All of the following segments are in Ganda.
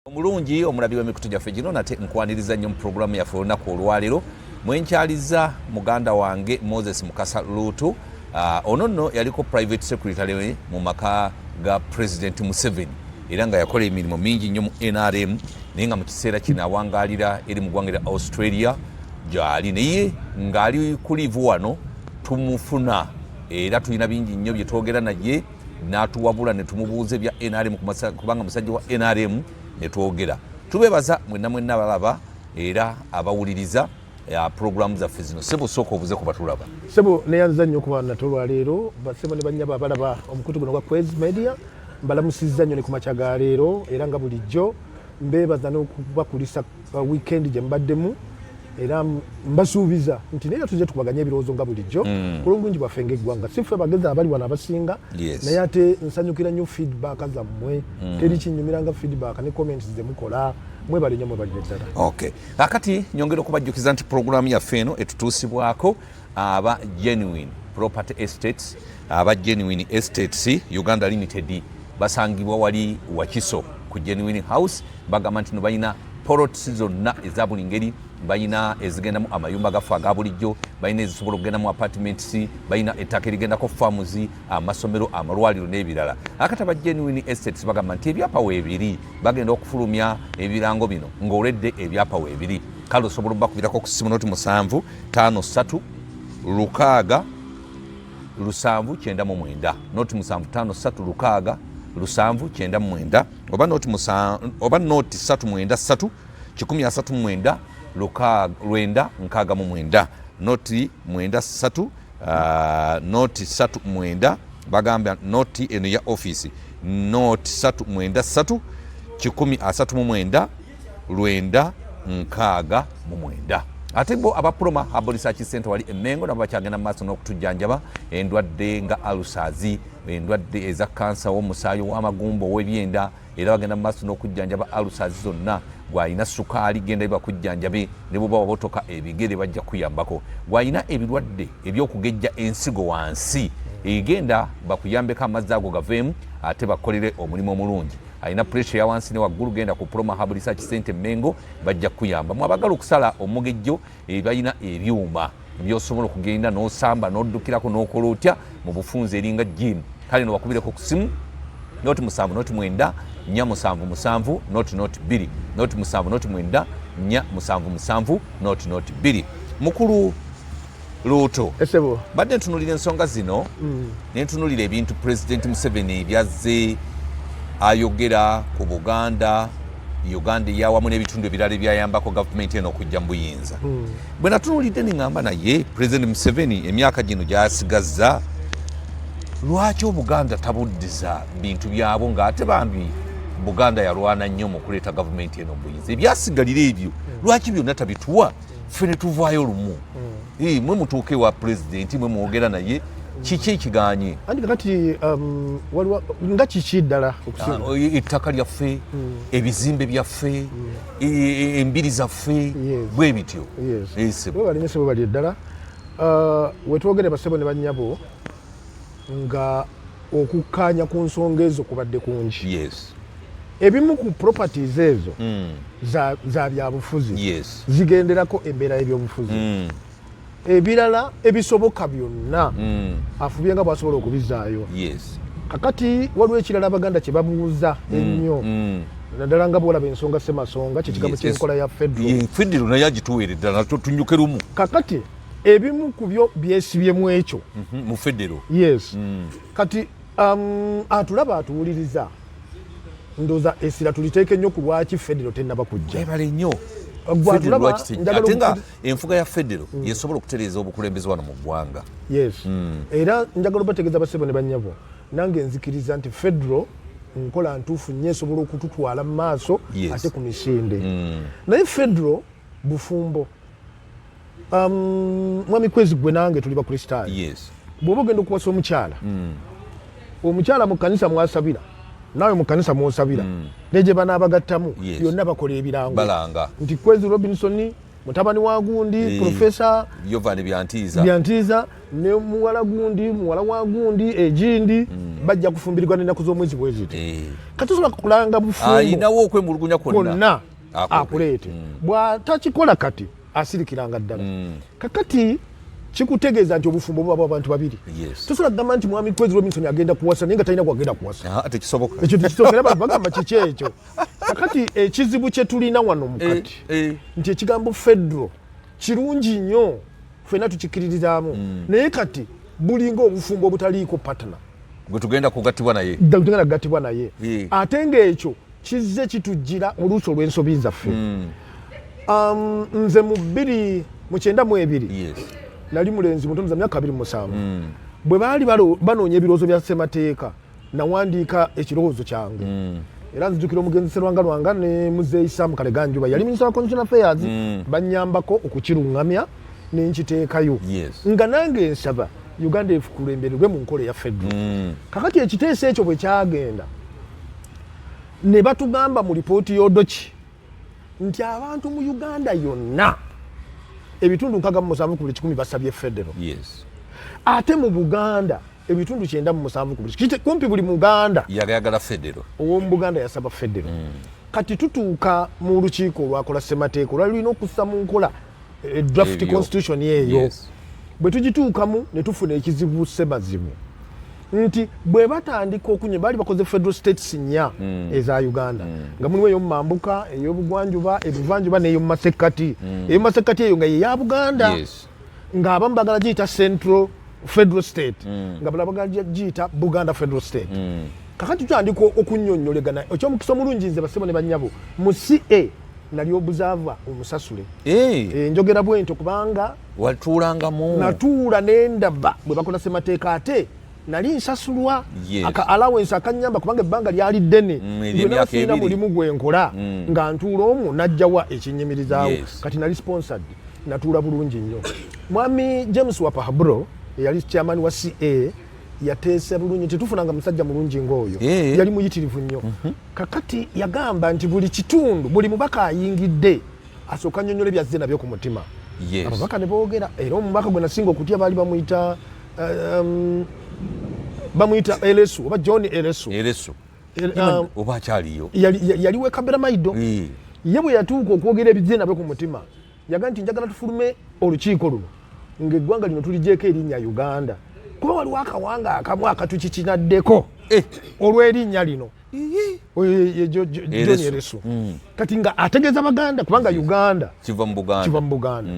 Omulungi omulabi w'emikutu gyaffe gino nate nkwaniriza nnyo mu pulogulaamu yaffe olunaku olwaleero mwenkyaliza muganda wange Moses Mukasa Luutu. Ono nno yaliko private secretary mu maka ga President Museven era nga yakola emirimu mingi nnyo mu NRM naye nga mu kiseera kino awangaalira eri mu ggwanga lya Australia gy'ali naye ng'ali ku liivu wano tumufuna era tulina bingi nnyo bye twogera naye n'atuwabula ne tumubuuza bya NRM kubanga musajja wa NRM ne twogera. Tubeebaza mwenna abalaba era abawuliriza programu zaffe zino. Sebo sooka obuze ku batulaba. Sebo neyanza nnyo kuba natolwa leero basebo ne bannyaba abalaba omukutu guno gwa Kwezi Media mbalamusizza nnyo ne ku makya ga leero era nga bulijjo mbeebaza n'okubakulisa weekend gye mbaddemu era mbasuubiza nti naye tujje tukubaganya ebirowoozo nga bulijjo ku lw'obulungi bwaffe ng'eggwanga. Si ffe bagezi abali wano abasinga naye ate nsanyukira nnyo feedback zammwe teri kinnyumira nga feedback ne comments ze mukola mwebale nnyo mwebali ddala. Okay. Akati nyongera okubajjukiza nti pulogulaamu yaffe eno etutuusibwako aba Genuine Property Estates aba Genuine Estates Uganda Limited basangibwa wali Wakiso ku Genuine House bagamba nti no balina plots zonna eza buli ngeri balina ezigendamu amayumba gafu aga bulijjo balina ezisobola okugendamu apartments balina ettaka erigendako farms amasomero amalwaliro n'ebirala. Akati aba Genuine Estates bagamba nti ebyapa weebiri bagenda okufulumya ebirango bino ng'oledde ebyapa weebiri kale osobola okubakubirako ku ssimu noti 7 53 6 7 9 noti 7 53 6 7 9 oba noti 393 139 lwenda nkaaga mu mwenda noti 93 noti 39 bagamba noti eno ya office noti 393 139 lwenda nkaaga mu mwenda. Ate bo abaproma Abo Research Center wali Emengo nabo bakyagenda mu maaso n'okutujjanjaba endwadde nga alusaazi endwadde eza kansa w'omusaayi w'amagumba ow'ebyenda era bagenda mu maaso n'okujjanjaba alusaazi zonna. Gwalina sukaali genda bakujjanjabe ne bwoba wabotoka ebigere bajja kuyambako. Gwalina ebirwadde ebyokugejja ensigo wansi egenda bakuyambeko amazzi ago gaveemu ate bakolere omulimu omulungi. Alina pressure ya wansi ne waggulu genda ku Proma Hub Research Center Mengo bajja kuyamba. Mwabagala okusala omugejjo balina ebyuma byosobola okugenda n'osamba n'oddukirako n'okola otya mu bufunze eringa gym. Kale no bakubireko ku simu noti 7 noti 9 477 noti 2 noti 7 noti 9 477 noti 2. Mukulu Luutu esebo badde ntunulira ensonga zino nentunulira ebintu President Museven byazze ayogera ku Buganda Uganda yawamu n'ebitundu ebirala ebyayambako gavumenti eno okujja mu buyinza. Bwe natunulidde neŋŋamba naye President Museven emyaka gino gy'asigazza lwaki Obuganda tabuddiza bintu byabo ng'ate bambi Buganda yalwana nnyo mu kuleeta gavumenti eno mu buyinza. Ebyasigalira ebyo lwaki byonna tabituwa ffe ne tuvaayo lumu. Mwe mutuuke wa President mwe mwogera naye kiki ekiganye andi kakati waliwo nga kiki ddala okusinga ettaka lyaffe ebizimbe byaffe embiri zaffe bwe bityo. Abalemesa bwe bali eddala wetwogere basebo ne bannyabo nga okukkaanya ku nsonga ezo kubadde kungi. Ebimu ku properties ezo za byabufuzi zigenderako embeera y'ebyobufuzi. Ebirala ebisoboka byonna afubye nga bw'asobola okubizaayo. Kakati waliwo ekirala Abaganda kye babuuza ennyo naddala nga bw'olaba ensonga ssemasonga kyekigambo ky'enkola ya Federo. Federo naye agituweeredde natwo tunyuke lumu. Kakati ebimu ku byo byesibyemu ekyo mu Federo. Kati atulaba atuwuliriza ndooza essira tuliteeke nnyo ku lwaki Federo tennaba kujja. Ebale nnyo ate nga enfuga ya Federo yesobola okutereeza obukulembeze wano mu ggwanga. Era njagala obategeeza basebo ne bannyabo nange nzikiriza nti Federo nkola ntuufu nnyo esobola okututwala mu maaso ate ku misinde. Naye Federo bufumbo. Mwami Kwezi gwe nange tuli bakristaayo. Bw'oba ogenda okuwasa omukyala omukyala mu kkanisa mwasabira nawe mu kkanisa mwosabira ne gye banaabagattamu byonna bakola ebirango balanga nti Kwezi Robinson mutabani wa gundi Professor Yovan Byantiza ne muwala wa gundi egindi bajja kufumbirirwa n'ennaku z'omwezi bwezito katusobola kulanga bufumbo ayinawo okwemulugunya konna akuleete bw'atakikola kati asirikiranga ddala kakati kikutegeeza nti obufumbo buba abantu babiri tosobola kugamba nti mwami Kwezi Robinson agenda kuwasa naye nga talina kwagenda kuwasa tekisoboka ekyo tekisoboka era bagamba kiki ekyo kakati ekizibu kye tulina wano mukati nti ekigambo Federo kirungi nnyo ffenna tukikiririzaamu naye kati bulinga obufumbo obutaliiko patana gwe tugenda kugattibwa naye ate ng'ekyo kizze kitujjira oluusi olw'ensobi zaffe nze mu 2092 nali mulenzi muto myaka 27 bwe baali banoonya ebirowoozo bya ssemateeka nawandiika ekirowoozo kyange era nzijukira omugenzi Sserwanga ne Muzeeyi Sam Kaleganjuba yali Minister wa Constitutional Affairs bannyambako okukiruŋŋamya n'enkiteekayo nga nange nsaba Uganda efukulembererwe mu nkola ya Federo kakati ekiteeso ekyo bwe kyagenda ne batugamba mu lipooti y'Odoki nti abantu mu Uganda yonna ebitundu 67 basabye Federo ate mu Buganda ebitundu 97 kumpi buli Muganda yagala Federo ow'omu Buganda yasaba Federo kati tutuuka mu lukiiko olwakola ssemateeka olwalina okussa mu nkola draft constitution eyo bwe tugituukamu ne tufuna ekizibu ssemazibu nti bwe batandika okunya baali bakoze federal states nnya eza Uganda nga mulimu ey'omumambuka ey'obugwanjuba ebuvanjuba n'ey'omumasekkati ey'omumasekkati eyo nga yeya Buganda ng'abamu bagala giyita central federal state nga balala bagala giyita Buganda federal state kakati tutandika okunnyonnyolegana ekyomukisa omulungi nze basebo ne bannyabo mu CA nali obuzava omusasule njogera bwento kubanga watuulangamu natuula n'endaba bwe bakola ssemateeka ate nali nsasulwa aka allowance akanyamba kubanga ebbanga lyali ddene nafuna mulimu gwenkola nga ntuula omwo najjawa ekinyimirizaawo kati nali sponsored natuula bulungi nnyo mwami James Wapahabro eyali chairman wa CA yateesa bulungi tetufunanga musajja mulungi ng'oyo yali muyitirivu nnyo kakati yagamba nti buli kitundu buli mubaka ayingidde asooka nnyonnyole byazze nabyo ku mutima ababaka ne boogera era omubaka gwe nasinga okutya baali bamuyita Elesu oba John Elesu oba akyaliyo yali wekabera maido ye bwe yatuuka okwogera ebizze nabyo ku mutima yaga nti njagala tufulume olukiiko luno ng'eggwanga lino tuligyeko erinnya Uganda kuba waliwo akawanga akamu akatukikinaddeko olw'erinnya lino John Elesu kati nga ategeeza Baganda kubanga Uganda kiva mu Buganda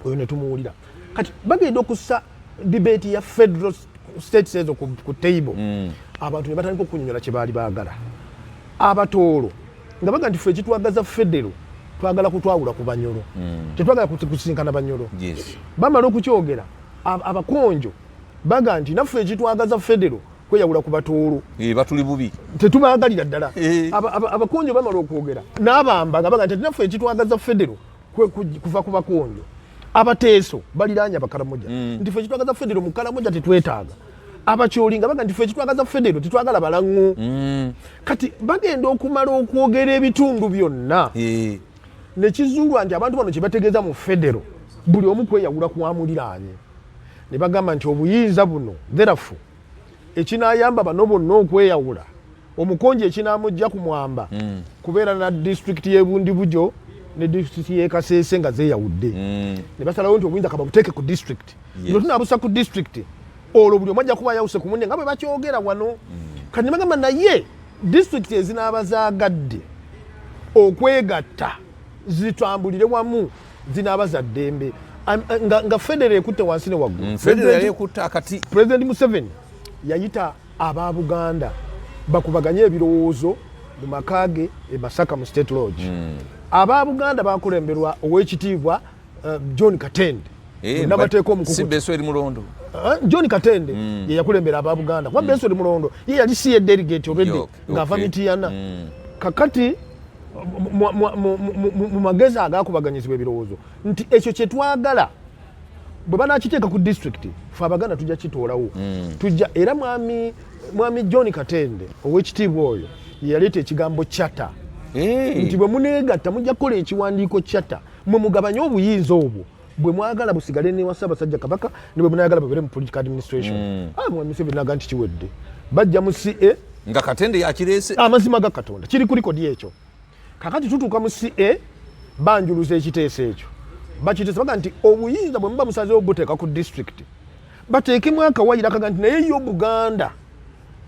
oyo ne tumuwulira kati bagenda okussa debate ya federal states ezo ku table abantu ne batandika okunyonyola kye baali baagala abatoolo nga baga nti ffe ekitwagaza Federo twagala kutwawula ku Banyoro tetwagala kusinkana Banyoro bamala okukyogera abakonjo baga nti naffe ekitwagaza Federo kweyawula ku batoolo batuli bubi tetubaagalira ddala abakonjo bamala okwogera n'abamba nga baga nti naffe ekitwagaza Federo kuva ku bakonjo abateeso baliraanya bakalamoja nti ffe ekitwagaza Federo mu kalamoja tetwetaaga abakyoli nga baga nti ffe ekitwagaza Federo tetwagala balaŋŋo kati bagenda okumala okwogera ebitundu byonna ne kizuulwa nti abantu bano kye bategeeza mu Federo buli omu kweyawula kwamuliraanye ne bagamba nti obuyinza buno therefore ekinaayamba bano bonna okweyawula omukonji ekinaamujja ku mwamba kubeera na disitulikiti y'ebundi bujo ne disitulikiti y'e Kasese nga zeeyawudde ne basalawo nti obuyinza kababuteeke ku disitulikiti nga tunaabusa ku disitulikiti olwo buli omu ajja kuba yawuse ku munne nga bwe bakyogera wano kati ne bagamba naye disitulikiti ezinaaba zaagadde okwegatta zitambulire wamu zinaaba za ddembe nga Federo ekutte wansi ne waggulu President Museven yayita aba Buganda bakubaganye ebirowoozo mu makaage e Masaka mu State Lodge aba Buganda bakulemberwa ow'ekitiibwa John Katende nabateeka omukukusibeso eri mulondo John Katende ye yakulembera aba Buganda kuba Beso eri mulondo ye yali siye delegate already ng'ava Mityana kakati mu magezi agakubaganyizibwa ebirowoozo nti ekyo kye twagala bwe banakiteeka ku disitulikiti fe Abaganda tujja kitoolawo tujja era mwami John Katende ow'ekitiibwa oyo ye yaleeta ekigambo chata nti bwe muneegatta mujja kukola ekiwandiiko chata mwe mugabanye obuyinza obwo bwe mwagala busigale ne Ssaabasajja Kabaka ne bwe munayagala babere mu political administration. Mwami Museven naga nti kiwedde bajja mu CA nga Katende yakirese amazima ga Katonda kiri kuli kodi ekyo. Kakati tutuuka mu CA banjuluza ekiteeso ekyo bakiteesa baga nti obuyinza bwe muba musazeewo buteeka ku district bateekemu akawayira kaga nti naye yo Buganda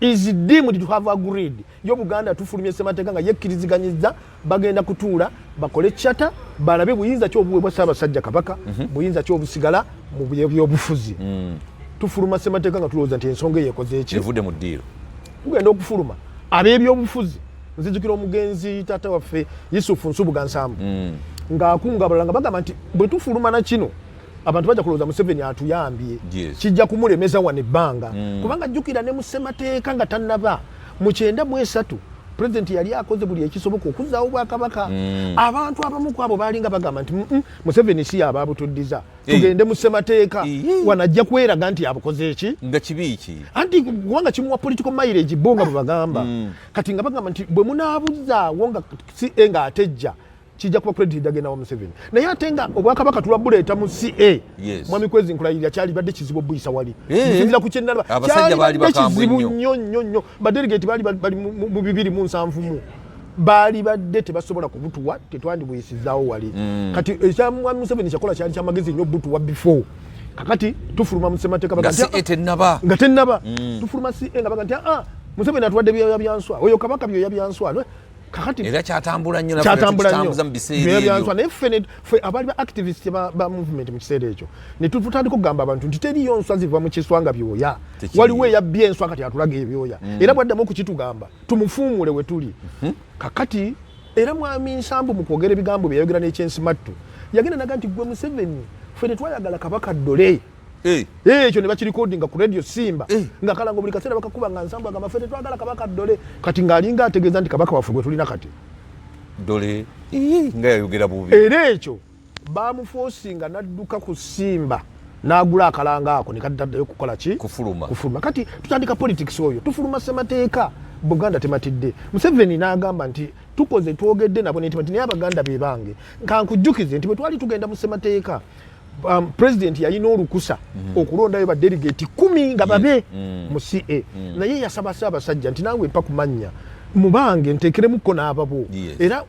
is deemed to have agreed. Yo Buganda tufulumye Ssemateeka nga yekkiriziganyiza bagenda kutuula bakole chata balabe buyinza ky'obuweebwa Ssaabasajja Kabaka buyinza ky'obusigala mu byobufuzi. Tufuluma Ssemateeka nga tulowooza nti ensonga yekoze eki evudde mu ddiiro tugenda okufuluma ab'ebyobufuzi. Nzijukira omugenzi taata waffe Yusufu Nsubuga Nsambu ng'akunga abalala nga bagamba nti bwe tufuluma na kino abantu bajja kulowooza Museven atuyambye kijja kumulemeza wano ebbanga kubanga jjukira ne mu Ssemateeka nga tannaba mu 93 President yali akoze buli ekisoboka okuzzaawo Obwakabaka. Abantu abamu ku abo baalinga bagamba nti Museven si yabaabutuddiza tugende mu Ssemateeka wanajja kweraga nti abukoze eki nga kibi ki anti kubanga kimuwa political mileage bo nga bwe bagamba kati nga bagamba nti bwe munaabuzzaawo nga si nga atejja kijja kuba credit agenda wa Museven naye ate nga Obwakabaka tulwabuleeta mu CA mwami Kwezi Nkulayirira kyali badde kizibu buyisa wali kizingira ku kyennalaba abasajja baali bakambwe nnyo badelegate bali mu 270 baali badde tebasobola kubutuwa tetwandibuyisizaawo wali kati ekya mwami Museven kyakola kyali kyamagezi nnyo butuwa before kakati tufuluma mu Ssemateeka nga tennaba tufuluma CA nga baga nti Museven atuwadde byoya byanswa oyo Kabaka byoya byanswa kakati era kyatambula nnyo natambuza mu biseera ebyo naye ffe abaali ba activist ba movement mu kiseera ekyo ne tutandika okugamba abantu nti teriyo nswa ziva mu kiswanga byoya waliwo eyabya enswa kati atulaga ebyoya era bwaddamu okukitugamba tumufuumule we tuli kakati era mwami Nsambu mu kwogera ebigambo bye yayogera n'ekyensimattu yagenda naga nti gwe Museven ffe tetwayagala Kabaka ddole ekyo ne bakirikodinga ku radio Simba nga kalanga buli kaseera bakakuba nga Nsambu agamba ffe tetwagala Kabaka ddole kati ng'alinga ategeeza nti Kabaka waffe gwe tulina kati ddole nga yayogera bubi era ekyo baamufosinga n'adduka ku Simba n'agula akalanga ako ne kaddayo kukola ki kufuluma kati tutandika politics oyo tufuluma Ssemateeka Buganda tematidde Museven n'agamba nti tukoze twogedde nabo nti naye Abaganda be bange kankujjukize nti bwe twali tugenda mu Ssemateeka President yalina olukusa okulondayo ba delegate 10 nga babe mu CA naye yasaba Ssaabasajja nti naawe mpa kumanya mubange nteekeremukko n'ababo era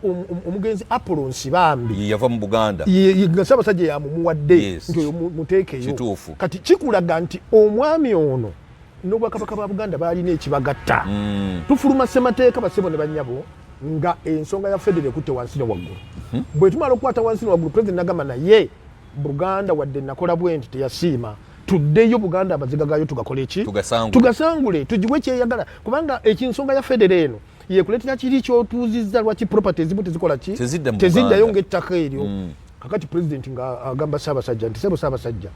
omugenzi Apollo Nsibambi yava mu Buganda nga Ssaabasajja yamumuwadde nti oyo muteekeyo kati kikulaga nti omwami ono n'Obwakabaka bwa Buganda baalina ekibagatta tufuluma Ssemateeka basebo ne bannyabo nga ensonga ya Federo ekutte wansi ne waggulu bwe tumala okukwata wansi ne waggulu President nagamba naye Buganda wadde nakola bwenti teyasiima tuddeyo Buganda amaziga gayo tugakole ki tugasangule tugiwe kyeyagala kubanga ekinsonga ya Federo eno yekuleetera kiri kyotuuzizza lwaki properties mu tezikola ki teziddayo ng'ettaka eryo kakati President nga agamba Ssaabasajja nti Ssaabasajja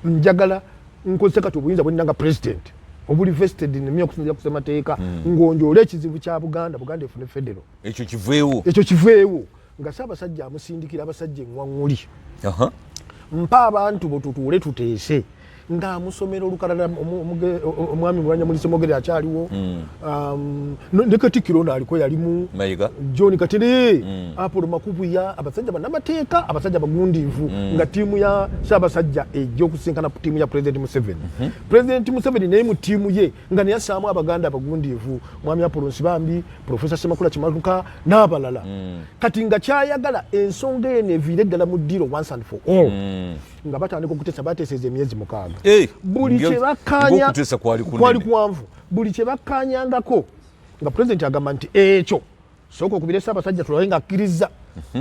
njagala nkozese kati obuyinza bwenanga President obuli vested nemye okusinzira ku Ssemateeka ngonjoole ekizibu kya Buganda efune Federo ekyo kiveewo nga Ssaabasajja amusindikira abasajja enwaŋŋuli mpa abantu bo tutuule tuteese ng'amusomera olukalala omwami Mulwanya Mulisa Mogere akyaliwo ne Katikkiro naaliko yalimu John Katere Apollo Makubuya abasajja bannamateeka abasajja bagundiivu nga ttiimu ya Ssaabasajja ejja okusinkana ttiimu ya President Museven President Museven naye mu ttiimu ye nga naye assaamu Abaganda abagundiivu mwami Apollo Nsibambi Professor Ssemakula Kimanuka n'abalala kati nga kyayagala ensonga eno eviire ddala mu ddiiro once and for all nga batandika okuteesa bateeseza emyezi 6 buli kye bakkaanya kwali kuwanvu buli kye bakkaanyangako nga President agamba nti ekyo sooka okubira Ssaabasajja tulabe nga akkiriza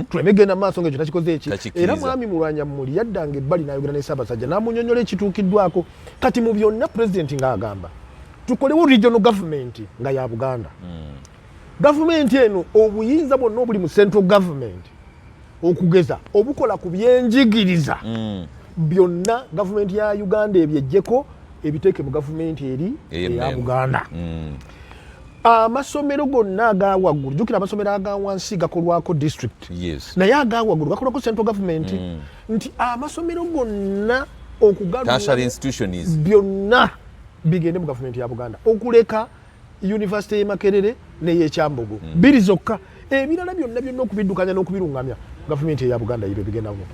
tuleme genda maaso ng'ekyo takikoze eki era mwami Mulwanya Muli yaddanga ebbali n'ayogera ne Ssaabasajja n'amunyonnyola ekituukiddwako kati mu byonna President ng'agamba tukolewo regional government nga ya Buganda gavumenti eno obuyinza bwonna obuli mu central government okugeza obukola ku byenjigiriza byonna gavumenti ya Uganda ebyejjeko ebiteeke mu gavumenti eri eya Buganda amasomero gonna aga waggulu jjukira amasomero aga wansi gakolwako district naye aga waggulu gakolwako central government nti amasomero gonna okugalula byonna bigende mu gavumenti ya Buganda okuleka University y'e Makerere n'ey'ekyambogo biri zokka ebirala byonna okubiddukanya n'okubirungamya gavumenti ya Buganda yibe bigenda mu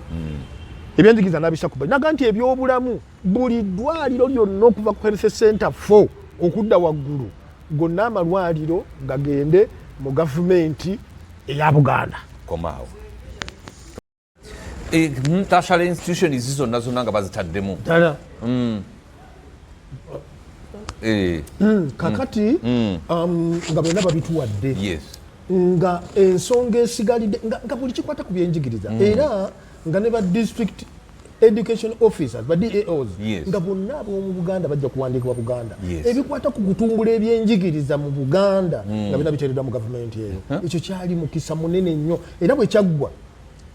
ebyenjigiza nabisa kuba naga nti ebyobulamu buli ddwaliro lyonna okuva ku health center 4 okudda waggulu gonna amalwaliro gagende mu gavumenti eya Buganda komaawo tertiary institution zizonna zonna nga bazitaddemu ddala kakati nga bonna babituwadde yes nga ensonga esigalidde nga buli kikwata ku byenjigiriza era nga ne ba district education officers ba DAOs nga bonna ab'omu Buganda bajja kuwandiikibwa Buganda ebikwata ku kutumbula ebyenjigiriza mu Buganda nga bina biteereddwa mu gavumenti eyo ekyo kyali mukisa munene nnyo era bwe kyaggwa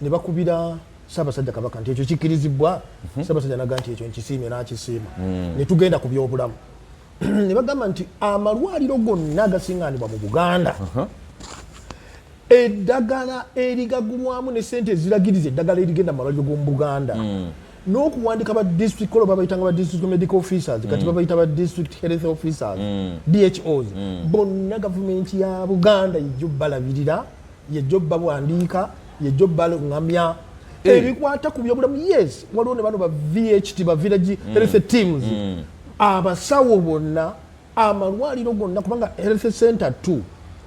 ne bakubira Ssaabasajja Kabaka nti ekyo kikkirizibwa Ssaabasajja naga nti ekyo nkisiime n'akisiima ne tugenda ku byobulamu ne bagamba nti amalwaliro gonna agasiŋŋaanibwa mu Buganda eddagala erigagulwamu ne sente eziragiriza eddagala erigenda mu malwaliro g'omu Buganda n'okuwandika ba district kolo babayitanga ba district medical officers kati babayita ba district health officers DHOs bonna gavumenti ya Buganda yejjo balabirira yejjo bawandiika yejjo balungamya ebikwata ku byobulamu yes waliwo ne bano ba VHT ba village health teams abasawo bonna amalwaliro gonna kubanga health center 2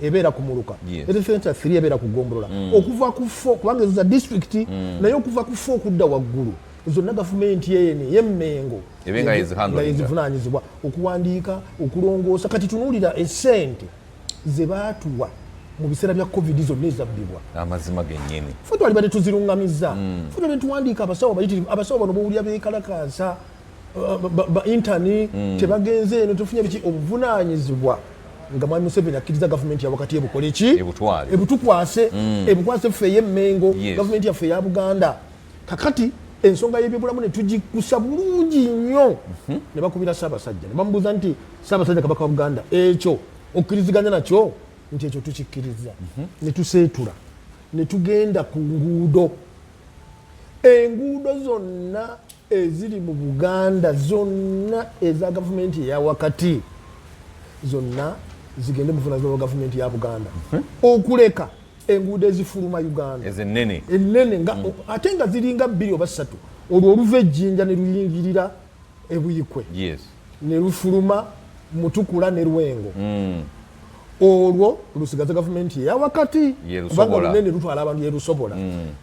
ebeera ku Muluka health center 3 ebeera ku Gombolola okuva ku 4 kubanga ezo za district naye okuva ku 4 okudda waggulu zonna gavumenti yeyene y'Emengo ebenga yezivunaanyizibwa okuwandiika okulongoosa kati tunuulira esente ze baatuwa mu biseera bya covid zonna ezabbibwa amazima gennyini ffe twali badde tuzirungamizza ffe twali tuwandiika abasawo bayitirivu abasawo bano bowulira beekalakaasa ba intani tebagenze eno tufunye biki obuvunaanyizibwa nga mwami Museven akkiriza gavumenti ya wakati ebukole ki ebutukwase ebukwase ffe y'Emengo gavumenti yaffe ya Buganda kakati ensonga y'ebyobulamu ne tugikusa bulungi nnyo ne bakubira Ssaabasajja ne bamubuuza nti Ssaabasajja Kabaka wa Buganda ekyo okkiriziganya nakyo nti ekyo tukikkiriza ne tuseetula ne tugenda ku nguudo enguudo zonna eziri mu Buganda zonna eza gavumenti eya wakati zonna zigende buvunaanyizibwa bwa gavumenti ya Buganda okuleka enguudo ezifuluma Uganda ezenene ennene nga ate nga ziringa 2 oba 3 olwo oluva ejjinja ne luyingirira ebuyikwe ne lufuluma Mutukula ne Lwengo olwo lusigaza gavumenti eya wakati kubanga lunene lutwala abantu yerusobola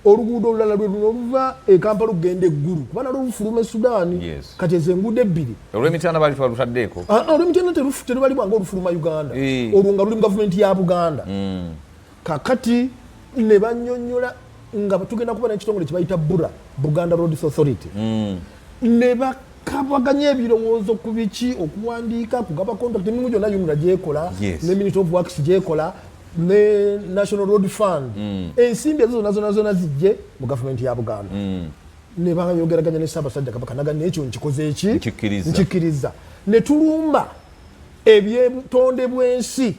oluguudo olulala lwe luno oluva e Kampala lugenda eggulu kuba nalwo lufuluma e Sudaani kati ezo enguudo ebbiri olw'emitaana baali twalutaddeeko olw'emitaana terubalibwanga olufuluma Uganda olwo nga luli mu gavumenti ya Buganda kakati ne bannyonnyola nga tugenda kuba n'ekitongole kye bayita BURA Buganda Roads Authority ne bakabaganya ebirowoozo ku biki okuwandiika kugaba contract emimu gyonna yumula gyekola ne Ministry of Works gyekola ne National Road Fund ensimbi ezo zonna zijje mu gavumenti ya Buganda ne bayogeraganya ne Ssaabasajja Kabaka naga n'ekyo nkikoze eki nkikkiriza ne tulumba ebyebutonde bw'ensi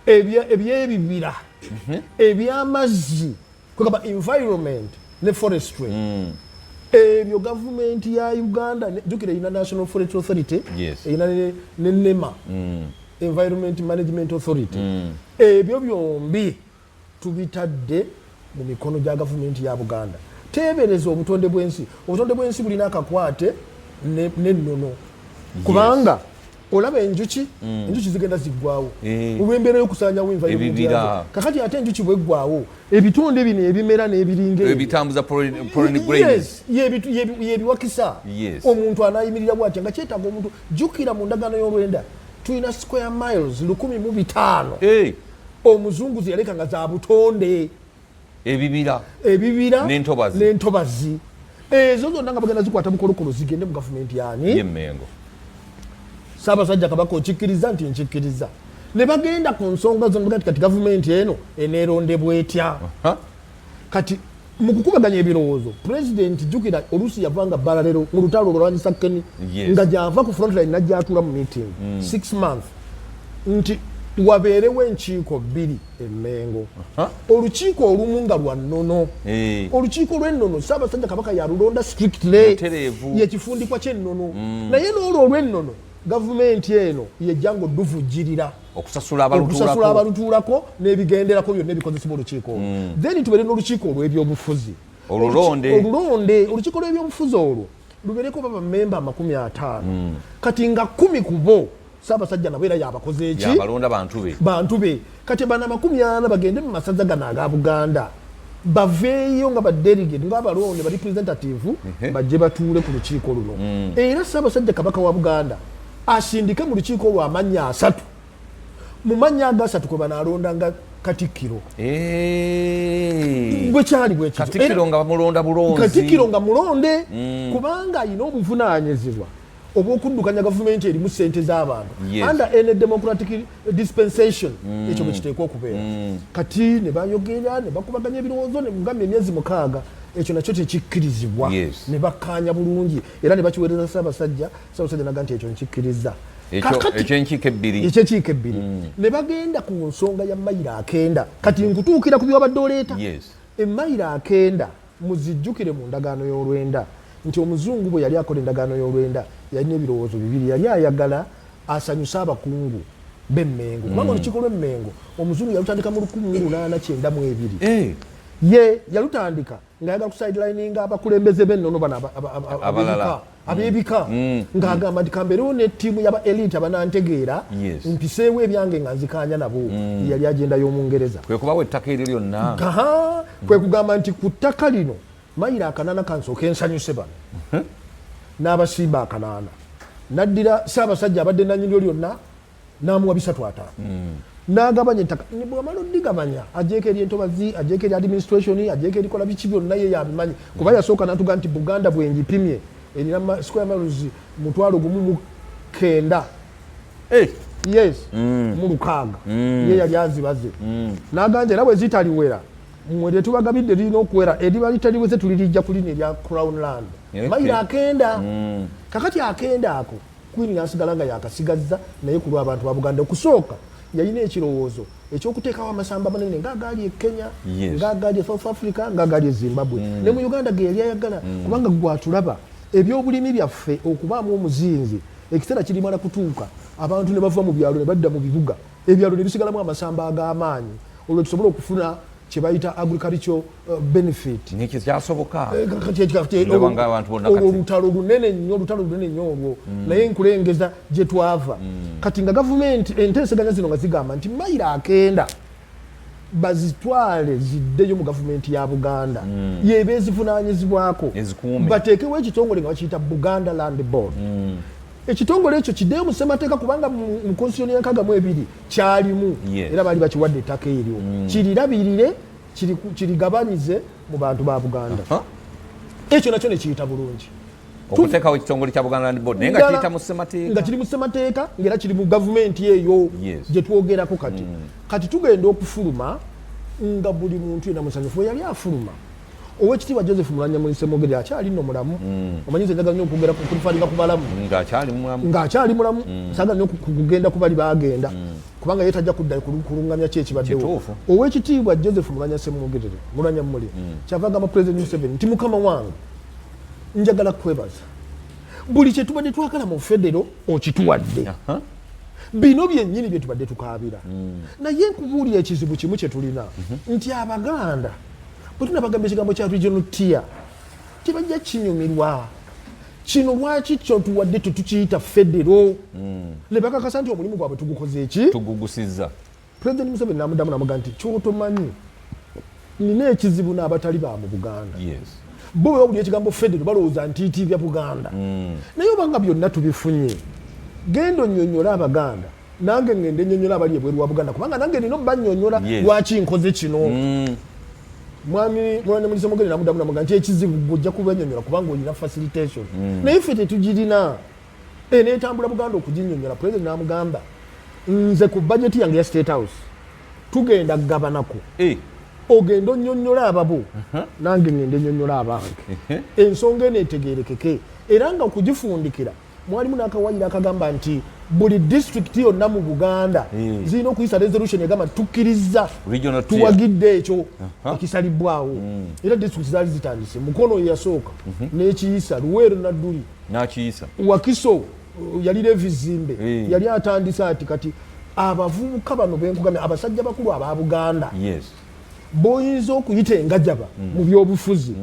ebyebibira ebyamazzi kugamba environment ne forestry ebyo gavumenti ya Uganda jukira ina National Forest Authority ina ne NEMA Environment Management Authority ebyo byombi tubitadde mu mikono gya gavumenti ya Buganda tebereza obutonde bw'ensi bulina akakwate n'ennono kubanga olaba enjuki zigenda ziggwawo olw'embeera y'okusaanyawo environment kakati ate enjuki bweggwawo ebitonde bino ebimera n'ebiringa ebitambuza pollen grains yebiwakisa omuntu anayimirira bwatya nga kyetaaga omuntu jjukira mu ndagaano y'olwenda tulina square miles 1,500 omuzunguzi yaleka nga za butonde ebibira n'entobazi ezo zonna nga bagenda zikwata bukolokolo zigende mu gavumenti yani y'Emengo Ssaabasajja Kabaka okikkiriza nti nkikkiriza ne bagenda ku nsonga zonna kati gavumenti eno eneerondebwa etya kati mu kukubaganya ebirowoozo pulezidenti jjukira oluusi yavanga Balalero mu lutalo olwalwanyisa Keni nga gyava ku frontline najjatula mu meeting 6 months nti wabeerewo enkiiko 2 Emengo olukiiko olumu nga lwa nnono olukiiko lw'ennono Ssaabasajja Kabaka yalulonda strictly yekifundikwa ky'ennono naye n'olwo olw'ennono gavumenti eno yejjango duvujjirira okusasula abalutuulako n'ebigenderako byonna ebikozesebwa olukiiko then tubeere n'olukiiko olw'ebyobufuzi olulonde olukiiko lw'ebyobufuzi olwo lubeereko baba memba 50 kati nga 10 ku bo Ssaabasajja nabo era yabakoze eki yabalonda bantu be kati bana 40 bagende mu masaza gano aga Buganda baveeyo nga badelegate nga abalonde ba representative bajje batuule ku lukiiko luno era Ssaabasajja Kabaka wa Buganda asindike mu lukiiko lwa amannya 3 mu mannya aga 3 kwe banaalondanga Katikkiro bwe kyali bwe kityo Katikkiro nga mulonda bulonzi Katikkiro nga mulonde kubanga ayina obuvunaanyizibwa obwokuddukanya gavumenti erimu ssente z'abantu under any democratic dispensation ekyo bwe kiteekwa okubeera kati ne bayogera ne bakubaganya ebirowoozo ne mugambye emyezi 6 ekyo nakyo tekikkirizibwa ne bakkaanya bulungi era ne bakiweereza Ssaabasajja naga nti ekyo nkikkiriza ekyenkiiko ebbiri ne bagenda ku nsonga ya mayiro 9 kati nkutuukira ku byobadde oleeta emayiro 9 muzijjukire mu ndagaano y'olwenda nti omuzungu bwe yali akola endagaano y'olwenda yalina ebirowoozo bibiri yali ayagala asanyusa abakungu b'Emengo kubanga olukiiko lw'Emengo omuzungu yalutandika mu 1892 ye yalutandika ng'ayagala kusidelininga abakulembeze b'ennono bano ab'ebika ng'agamba nti kambeerewo n'ettiimu y'aba elite abanantegeera mpiseewo ebyange nga nzikaanya nabo yali agenda y'Omungereza kwe kubawo ettaka eryo lyonna kwe kugamba nti ku ttaka lino mayiro 9 kansooka ensanyuse bano n'abasimba 9 naddira Ssaabasajja abadde nanyini lyonna n'amuwa 305 n'agabanya ettaka bw'amala oddigabanya ajeeko eri entobazi ajeeko eri administration ajeeko erikola biki byonna ye yabimanyi kuba yasooka n'atuga nti Buganda bwengipimye erina square miles 19,000 yes mu 6 ye yali azibaze n'aganja era bwe zitaliwera mwere tubagabidde lino okuwera eriba litaliweze tulirijja kulina erya Crown Land mayiro 9 kakati 9 ako Queen yasigala nga yakasigazza naye ku lw'abantu ba Buganda okusooka yalina ekirowoozo ekyokuteekawo amasamba manene ng'agaali e Kenya ng'agaali e South Africa ng'agaali e Zimbabwe ne mu Uganda ge yali ayagala kubanga gwatulaba ebyobulimi byaffe okubaamu omuzinzi ekiseera kirimala kutuuka abantu ne bava mu byalo ne badda mu bibuga ebyalo ne bisigalamu amasamba ag'amaanyi olwo tusobola okufuna kyebayita agricultural benefit nekyo kyasoboka olutalo lunene nnyo olwo naye nkulengeza gye twava kati nga gavumenti enteeseganya zino nga zigamba nti mayiro 9 bazitwale ziddeyo mu gavumenti ya Buganda yebe ezivunaanyizibwako bateekewo ekitongole nga bakiyita Buganda Land Board ekitongole ekyo kiddeyo mu ssemateeka kubanga mu konstitution ya 62 kyalimu era baali bakiwadde ettaka eryo kirirabirire kirigabanyize mu bantu ba Buganda ekyo nakyo ne kiyita bulungi okuteekawo ekitongole kya Buganda Land Board naye nga kiyita mu ssemateeka nga kiri mu ssemateeka ng'era kiri mu gavumenti eyo gye twogerako kati tugenda okufuluma nga buli muntu yena musanyufu yali afuluma Owekitiibwa Joseph Mulanya Mulisemogere akyali nno mulamu omanyize njagala nnyo okwogera ku kulifalinga ku balamu ng'akyali mulamu saagala nnyo kugenda ku bali baagenda kubanga ye tajja kudda kulungamya ki ekibaddewo Owekitiibwa Joseph Mulanya Semogere Mulanya Muli kyava agamba President Museven nti mukama wange njagala kwebaza buli kye tubadde twagala mu Federo okituwadde bino byennyini bye tubadde tukaabira naye nkubuulira ekizibu kimu kye tulina nti Abaganda bwe tunabagamba ekigambo kya regional tier kibajja kinyumirwa kino lwaki kyo tuwadde tetukiyita Federo ne bakakasa nti omulimu gwabwe tugukoze eki tugugusizza President Museveni n'amuddamu n'amuga nti kyotomanyi nina ekizibu n'abatali ba mu Buganda bo bwe buli ekigambo Federo balowooza ntiitiibya Buganda naye obanga byonna tubifunye genda onnyonnyola Abaganda nange ngende nnyonnyola abali ebweru wa Buganda kubanga nange nina obbannyonnyola lwaki nkoze kino mwami Mulanya Mulisemogere n'amuddamu n'amuga nti ekizibu gojja kubannyonnyola kubanga olina facilitation naye ffe tetugirina neetambula Buganda okuginnyonnyola President n'amugamba nze ku budget yange ya State House tugenda kugabanako ogenda onnyonnyola ababo nange ngende nnyonnyola abange ensonga eno etegeerekeke era nga okugifundikira mwalimu n'akawayiro akagamba nti buli district yonna mu Buganda zirina okuyisa resolution egamba tukkiriza tuwagidde ekyo ekisalibwawo era district zaali zitandise Mukono yasooka n'ekiyisa Luweero Nadduli n'akiyisa Wakiso yali Levizimbe yali atandise ati kati abavubuka bano benkugamye abasajja bakulu aba Buganda boyinza okuyita engajaba mu byobufuzi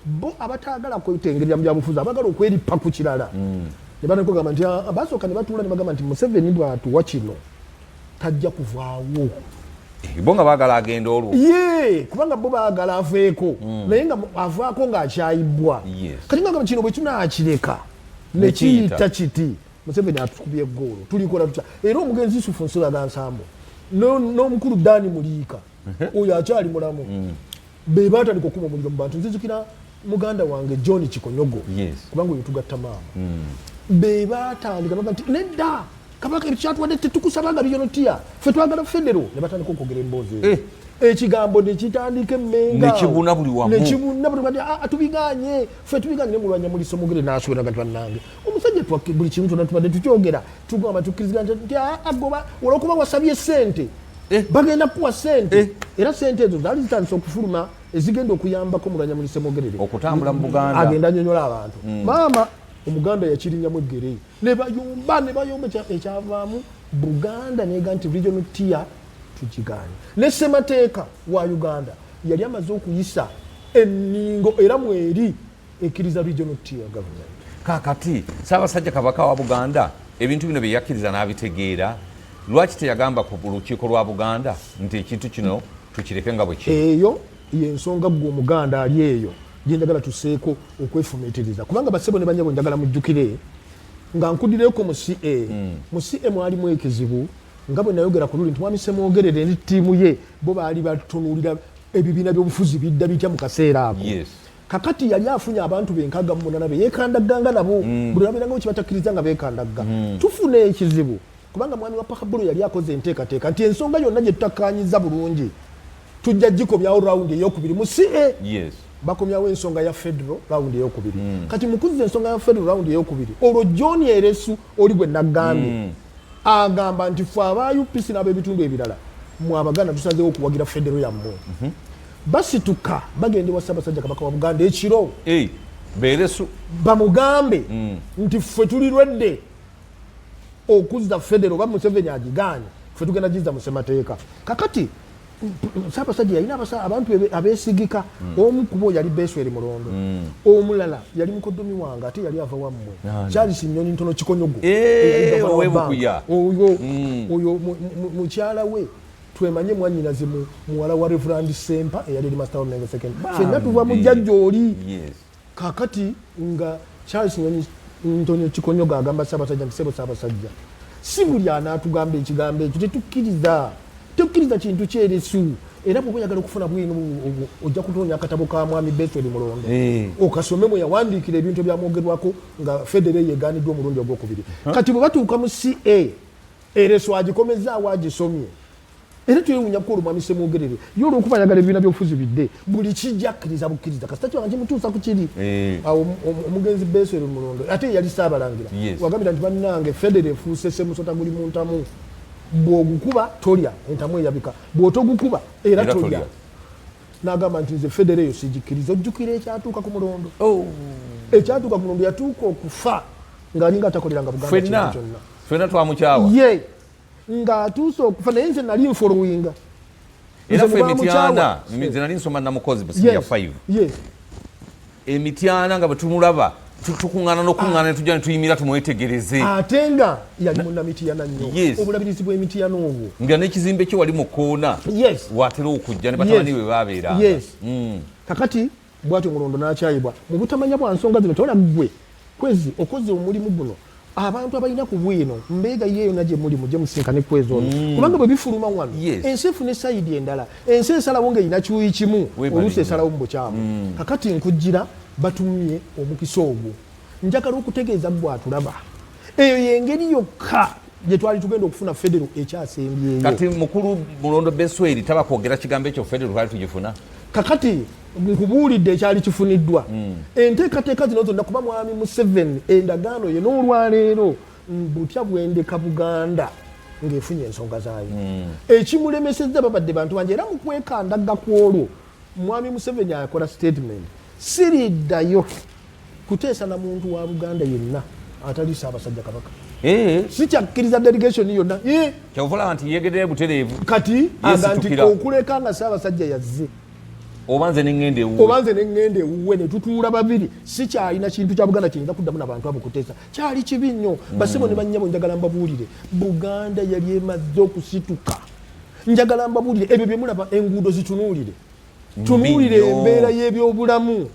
bo abataagala kwetengera mu byobufuzi abagala okweripa ku kirala ne banakugamba nti abasooka ne batuula ne bagamba nti Museven bw'atuwa kino tajja kuvaawo bonga baagala agenda olwo kubanga bo baagala aveeko naye nga avaako ng'akyayibwa kati nga kino bwe tunaakireka ne kiyita kiti Museven atukubye eggoolo tulikola tutya era omugenzi Yusufu Nsulaga Nsambo n'omukulu Dani Muliika oyo akyali mulamu be baatandika okuma omuliro mu bantu nzijukira muganda wange John Kikonyogo kubanga oyo tugatta maama be baatandika baga nti nedda kabaka ekyatuwadde tetukusabanga biyonotiya ffe twagala Federo ne batandika okwogera emboozi ekigambo ne kitandika emmenga nekibuna buli wamu tubiganye ffe tubiganye ne mulwanya muliso mugere n'asubira gati bannange omusajja buli kintu kyonna tubadde tukyogera tugamba tukkiriziganya nti agoba olwokuba wasabye ssente bagenda kuwa ssente era ssente ezo zaali zitandise okufuluma ezigenda okuyambako mulwanya mulise mogerere okutambula mu Buganda agenda anyonyola abantu maama omuganda yakirinyamu eggere ne bayomba ekyavaamu Buganda nega nti regional tier tukiganye ne ssemateeka wa Uganda yali amaze okuyisa enningo era mweri ekkiriza regional tier government kakati Ssaabasajja Kabaka wa Buganda ebintu bino byeyakkiriza n'abitegeera lwaki teyagamba ku lukiiko lwa Buganda nti ekintu kino tukireke nga bwe kiri eyo yensonga gwe omuganda ali eyo gyenjagala tuseeko okwefumiitiriza kubanga bassebo ne banyabo njagala mujjukire nga nkudireeko mu CA mu CA mwalimu ekizibu nga bwe nayogera ku luli nti mwami Ssemwogerere ne ttiimu ye bo baali batunuulira ebibiina by'obufuzi bidda bitya mu kaseera ako kakati yali afunye abantu benkaaga mu munana be yeekandaganga nabo buli babeeranga kibatakkiriza nga beekandagga tufune ekizibu kubanga mwami wa Pakabulo yali akoze enteekateeka nti ensonga yonna gye tutakkaanyiza bulungi tujja gikobyawo rawundi ey'okubiri mu CA bakomyawo ensonga ya Federo rawundi ey'okubiri kati mukuziza ensonga ya Federo rawundi ey'okubiri olwo John Eresu oli gwe naggambye agamba nti ffe aba UPC n'ab'ebitundu ebirala mu Abaganda tusazeewo okuwagira Federo yammwe basituka bagenda ewa Ssaabasajja Kabaka wa Buganda ekiro Beresu bamugambe nti ffe tulirwedde okuzza Federo ba Museven agiganye ffe tugenda giza mu ssemateeka kakati Ssaabasajja yalina abantu abeesigika omu kubo yali Besweri Mulondo omulala yali mukoddomi wange ate yali ava wammwe Charles Nnyonyi Ntono Kikonyogo oyo mukyala we twemanye mwannyinaze muwala wa Reverend Sempa eyali eri Master Omengo second ffenna tuva mu jjajja oli kakati nga Charles Nnyonyi Ntono Kikonyogo agamba Ssaabasajja nti sebo Ssaabasajja si buli anaatugamba ekigambo ekyo tetukkiriza kintu kyeresu era bwe oyagala okufuna bwino ojja kutonya akatabo ka mwami Besweri Mulondo okasomemu yawandiikira ebintu ebyamwogerwako nga Federo yegaaniddwa omulundi ogwokubiri kati bwe batuuka mu CA ereso agikomezaawo agisomye era twewuunyako olwo mwami Ssemwogerere ye olwokuba ayagala ebibiina by'obufuzi bidde buli kijja akkiriza bukkiriza kasita kiwanga kimutuusa ku kiri awo omugenzi Besweri Mulondo ate yali Ssaabalangira wagambira nti bannange Federo efuuse Ssemusota guli mu ntamu bw'ogukuba tolya entamu eyabika bw'otogukuba era tolya n'agamba nti nze Federo eyo sigikkiriza ojjukira ekyatuuka ku Mulondo ekyatuuka ku Mulondo yatuuka okufa ng'alinga atakoleranga Buganda kintu kyonna ffenna twamukyawa ye ng'atuuse okufa naye nze nali nfolowinga era ffe emityana nze nali nsoma Namukozi busiya 5 emityana nga bwe tumulaba tukuŋŋaana n'okuŋŋaana ne tujja ne tuyimira tumwetegereze ate nga yali munnamityana nnyo obulabirizi bw'emityana obwo nga n'ekizimbe kye wali mu kkoona watera okujja ne batabani bwe baabeeranga kakati bw'atyo Mulondo n'akyayibwa mu butamanya bwa nsonga zino tola ggwe kwezi okoze omulimu guno abantu abalina ku bwino mbeega ye yonna gye muli mujje musinkane kwezi ono kubanga bwe bifuluma wano ensi efuna sayidi endala ensi esalawo ng'erina kiwuyi kimu oluusi esalawo mu bukyamu kakati nkujjira batumye omukisa ogwo njagala okutegeeza gwatulaba eyo yengeri yokka gye twali tugenda okufuna Federo ekyasembyeyo kati mukulu Mulondo Besweri taba kwogera kigambo ekyo Federo twali tugifuna kakati nkubuulidde ekyali kifuniddwa enteekateeka zino zonna kuba mwami Museven endagaano ye n'olwaleero butya bwendeka Buganda ng'efunye ensonga zaayo ekimulemesezza babadde bantu bange era mu kwekandagga kwolwo mwami Museven akola statement siriddayo kuteesa na muntu wa Buganda yenna atali Ssaabasajja Kabaka. Sikyakkiriza delegation yonna. Kyovula nti yeegeddeyo butereevu. Kati aga nti okuleka nga Ssaabasajja yazze. Obanze n'engende ewuwe ne tutuula babiri sikyalina kintu kya Buganda kiyinza kuddamu n'abantu abo kuteesa. Kyali kibi nnyo. Basebo ne bannyabo njagala mbabuulire. Buganda yali emaze okusituka. Njagala mbabuulire ebyo bye mulaba enguudo zitunuulire. Tunuulire embeera y'ebyobulamu.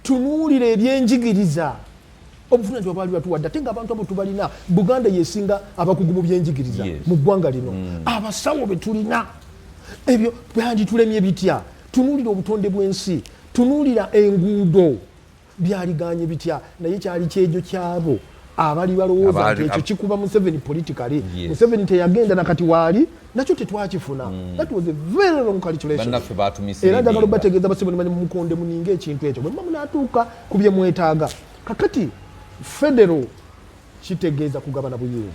Tunuulire ebyenjigiriza. Obuvunaanyizibwa bwali batuwadde ate ng'abantu abo tubalina. Buganda yeesinga abakugu mu byenjigiriza mu ggwanga lino. Abasawo be tulina. Ebyo byanditulemye bitya. Tunuulira obutonde bw'ensi. Tunuulira enguudo. Byaliganye bitya. Naye kyali kyejo kyabo. Abali balowooza nti ekyo kikuba Museven politically. Museven teyagenda nakati waali nakyo tetwakifuna. That was a very long calculation. Era njagala bategeeza basebo ne mukonde muninga ekintu ekyo. Bwe munaatuuka ku bye mwetaaga. Kakati Federo kitegeeza kugabana buyinza.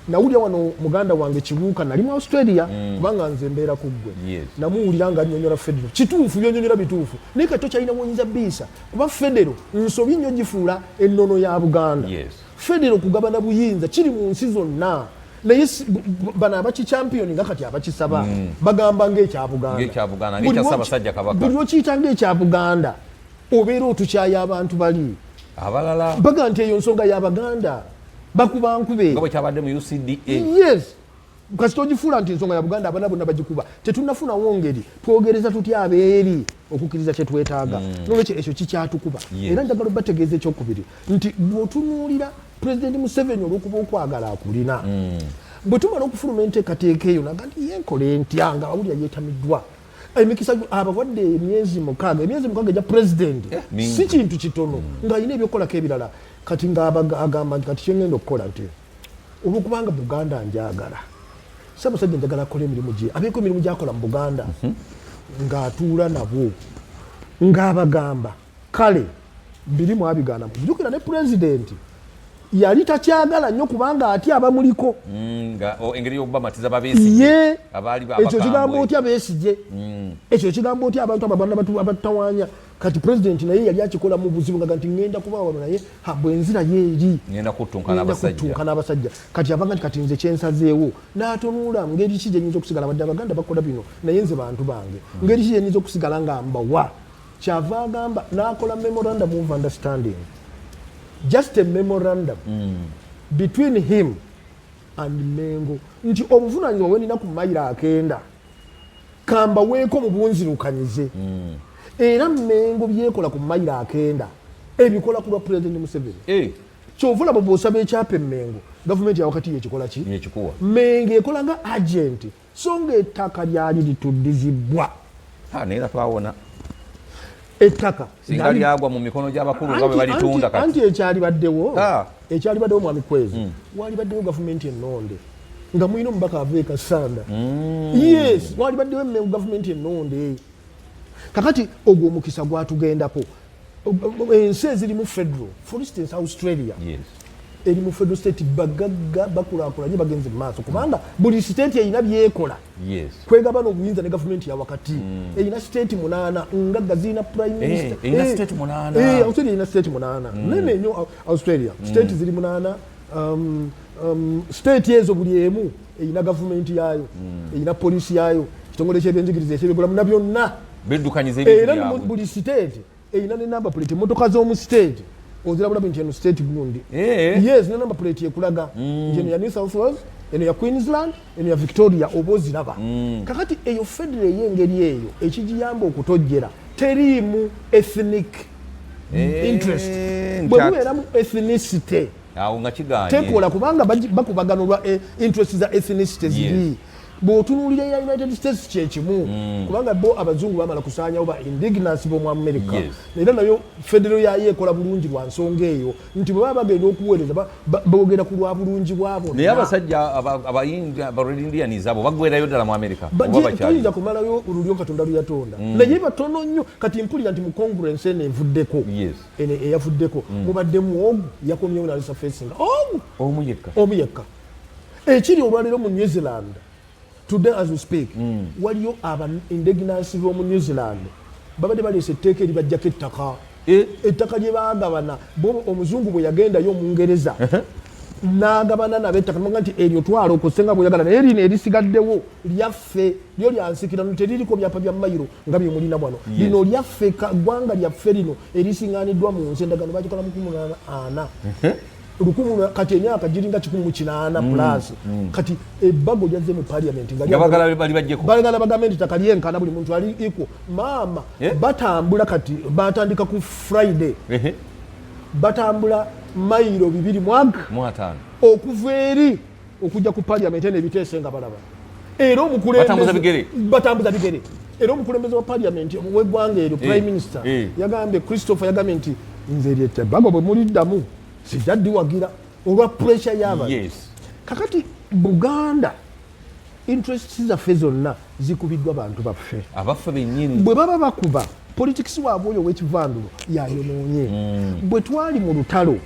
Nawulira wano muganda wange Kibuuka nali mu Australia kubanga nze mbeera ku ggwe. Namuwulira nga annyonnyola Federo. Kituufu byonyonnyola bituufu. Naye kati tokyalina bwonyinza biisa. Kuba Federo nsobi nnyo gifuula ennono ya Buganda. Federo kugabana buyinza kiri mu nsi zonna. Naye bano abakichampioni nga kati abakisaba bagamba ng'ekya Buganda. Ng'ekya Ssaabasajja Kabaka. Buli okiyita ng'ekya Buganda obeera otukyaya abantu bali. Abalala baga nti eyo nsonga y'Abaganda bakuba nkube. Nga bwe kyabadde mu UCDA. Yes. Kasita ogifuula nti ensonga ya Buganda abaana bonna bagikuba. Tetunnafunawo ngeri twogereza tutya abeeri okukkiriza kye twetaaga. N'olwekyo ekyo kikyatukuba. Era njagala bategeeza ekyokubiri nti bw'otunuulira President Museven olw'okuba okwagala akulina. Bwe tumala okufuluma enteekateeka eyo naga nti yenkole ntya nga awulira yeetamiddwa. Emikisa abawadde emyezi mukaaga egya president si kintu kitono ng'alina ebyokukolako ebirala. Kati ng'agamba nti kati kyengenda okukola nti olw'okubanga Buganda njagala Ssaabasajja njagala akola emirimu gye abeeko emirimu gy'akola mu Buganda ng'atuula nabo ng'abagamba kale birimu abigaana mujjukira ne president yali takyagala nnyo kubanga ati abamuliko engeri y'okubamatiza babeesigye ekyo kigambo otya beesigye ekyo kigambo otya abantu ababanda abatawanya. Kati president naye yali akikola mu buzibu nga nti ngenda kuba wano naye bwenzira yeeri ngenda kuttunkana abasajja. Kati abanga nti kati nze kyensazeewo n'atunula ngeri ki gyenyinza okusigala badde Abaganda bakola bino naye nze bantu bange ngeri ki gyenyinza okusigala nga mbawa. Kyava agamba n'akola memorandum of understanding. Just a memorandum between him and Emengo nti obuvunaanyizibwa bwe nina ku mayiro 9 kamba weeko mu bunzirukanyize. Era Emengo byekola ku mayiro 9 ebikola ku lwa President Museven. Kyovula bw'osaba ekyapa Emengo gavumenti ya wakati yekikola ki? Emengo ekola nga agent so ng'ettaka lyali lituddizibwa. Naye era twawona. Ettaka singa lyagwa mu mikono gy'abakulu nga bwe balitunda kati. Anti ekyalibaddewo mwami Kwezi walibaddewo gavumenti ennonde nga mulina omubaka aveeka Sanda. Yes, walibaddewo Emengo gavumenti ennonde. Kakati ogwo omukisa gwatugendako. Ensi eziri mu Federo, for instance Australia, eri mu Federo state bagagga bakulaakulanye bagenze mu maaso kubanga buli state eyina byekola. Kwegabana obuyinza ne gavumenti ya wakati eyina state 8 ngagga zirina prime minister. Australia eyina state 8 nene nnyo Australia. State ziri 8. State ezo buli emu eyina gavumenti yaayo eyina polisi yaayo kitongole ky'ebyenjigiriza ekyebigulamu na byonna beddukanyiza ebintu byabwe. Era buli state eyina ne number plate motoka z'omu state ozira bulabu nti eno state gundi. Yes, ne number plate ekulaga nti eno ya New South Wales, eno ya Queensland, eno ya Victoria oba oziraba. Kakati eyo Federo ey'engeri eyo ekigiyamba okutojjera teriimu ethnic interest. Bwe mubeera mu ethnicity awo nga kigaanye tekola kubanga bakubagana olwa interest za ethnicity ziri. Bw'otunuulira ya United States kyekimu kubanga bo abazungu bamala kusaanyawo ba indigenous b'omu America. Era nayo Federo yayo ekola bulungi lwa nsonga eyo nti bwe baba bagenda okuweereza boogera ku lwa bulungi bwabo. Naye abasajja Abaindians abo baggwerayo ddala mu America. Tuyinza kumalayo olulyo Katonda luyatonda naye batono nnyo. Kati mpulira nti mu Congress eno evuddeko eno eyavuddeko mubaddemu ogu yakomyewo n'alisa facing omu yekka. Ekiri olwaliro mu New Zealand today as we speak waliyo aba indigenous b'omu New Zealand babadde baleese etteeka eribajjako ettaka ettaka lye baagabana bo omuzungu bwe yagendayo omungereza n'agabana nabo ettaka nga nti eryo twala okusenga bweyagala naye lino erisigaddewo lyaffe lyo lyansikirano teririko byapa bya mayiro nga bye mulina bwano lino lyaffe ggwanga lyaffe lino erisiŋŋaaniddwa mu nsi endagaano bagikola mu 18 kati emyaka giringa 18 plus kati ebbago lyazze mu parliament balagala bagambe nti ttaka lyenkana buli muntu ali equal maama batambula kati batandika ku Friday batambula mayiro 2.5 okuva eri okujja ku parliament n'ebiteese nga balaba era omukulembeze batambuza bigere era omukulembeze wa parliament w'eggwanga eryo prime minister yagambye Christopher yagambye nti nze eryetta ebbago bwe muliddamu sijaddiwagira olwa pressure y'abantu kakati Buganda interests zaffe zonna zikubiddwa abantu baffe abaffe bennyini bwe baba bakuba politics waabwe oyo w'ekivandulo yayonoonye bwe twali mu lutalo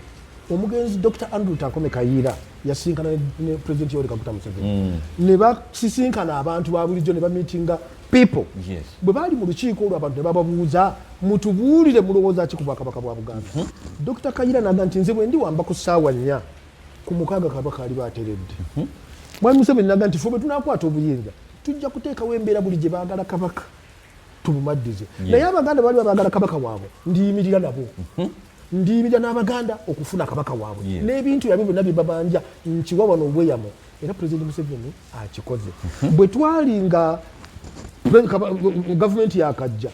omugenzi Dr. Andrew Takome Kayiira yasinkana ne President Yoweri Kaguta Museveni ne basisinkana abantu ba bulijjo ne bamitinga people bwe baali mu lukiiko olwo abantu ne bababuuza mutubuulire mulowooza ki ku bwakabaka bwa Buganda Dr. Kayiira n'agamba nti nze bwe ndi wamba ku ssaawa 4 ku mukaaga kabaka ali baateredde Mwami Museveni n'agamba nti ffe bwe tunaakwata obuyinza tujja kuteekawo embeera buli gye baagala kabaka tumumaddize naye Abaganda baali baagala kabaka waabwe ndiyimirira nabo ndiyimirira n'Abaganda okufuna kabaka waabwe n'ebintu yabyo byonna bye babanja nkiwa wano obweyamo era President Museveni akikoze bwe twali nga gavumenti yakajja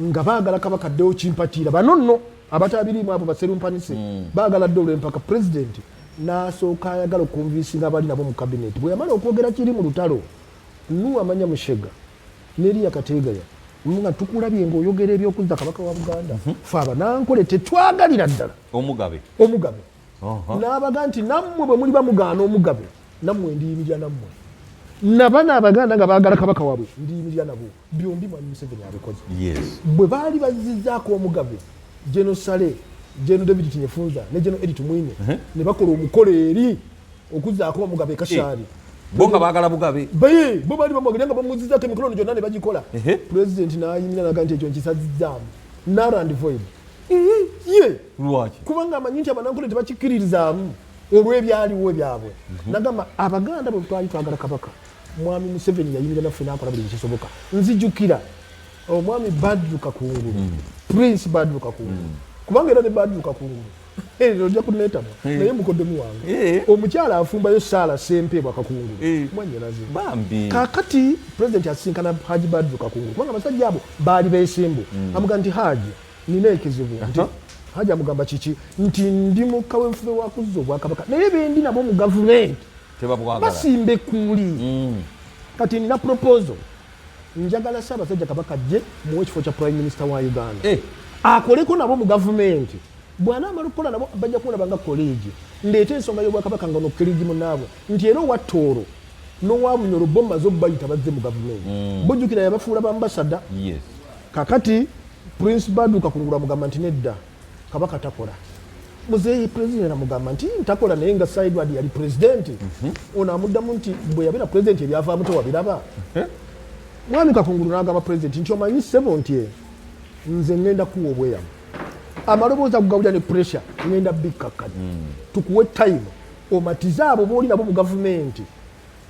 nga baagala kabaka ddewo kimpatiira bano nno abatabirimu abo baserumpanise baagala dde olw'empaka President n'asooka ayagala okunviisinga abali nabo mu kabineeti bwe yamala okwogera kiri mu lutalo Nuwamanya Mushega n'Eriya Kateegaya nga tukulabye ng'oyogera ebyokuzza kabaka wa Buganda fe abanankole tetwagalira ddala omugabe n'abaga nti nammwe bwe muli bamugaana omugabe nammwe ndiyimirira nammwe nabana Abaganda nga baagala kabaka waabwe ndiyimirira nabo byombi Mwami Museveni abikoze bwe baali bazizzaako omugabe General Sale General David Tinyefunza ne General Edith Mwine ne bakola omukolo eri okuzzaako omugabe Kashaari bonga baagala bugabe bo baali bamwagala nga bamuzizzaako emikolo gyonna ne bagikola President n'ayimira naga nti ekyo nkisazizzaamu narand void lwaki kubanga amanyi nti abanankole tebakikkiririzaamu olw'ebyaliwo ebyabwe nagamba Abaganda bwe twali twagala kabaka Mwami Museveni yayimira naffe n'akola buli kisoboka nzijukira omwami Badru Kakungulu Prince Badru Kakungulu kubanga era ne Badru Kakungulu ojja kuneetama naye mukoddemu wange omukyala afumbayo Saala Sempebwa Kakungulu mwannyinaze kakati President asinkana Haji Badru Kakungulu kubanga abasajja abo baali beesimbu amuga nti Haji nina ekizibu nti Haji amugamba kiki nti ndi mu kaweefube wa kuzza obwakabaka naye bendi nabo mu gavumenti basimbe kuli kati nina proposal njagala Ssaabasajja Kabaka ajje muwe ekifo kya Prime Minister wa Uganda akoleko nabo mu gavumenti bw'anaamala okukola nabo bajja kulaba nga kolegi ndeeta ensonga y'obwakabaka nga nokkerigi munaabwe nti era owa Tooro n'owa Bunyoro bo mmaze obbayita bazze mu gavumenti bojjukira yabafuula bambasada kakati Prince Badru Kakungulu amugamba nti nedda kabaka takola muzeeyi President amugamba nti ntakola naye nga Saidwad yali President ono amuddamu nti bwe yabeera President ebyavaamu tewabiraba Mwami Kakungulu n'agamba President nti omanyi ssebo nti nze ngenda kuwa obweyamu amaloboozi agugawulira ne pressure ngenda bikakkadi tukuwe time omatize abo booli nabo mu gavumenti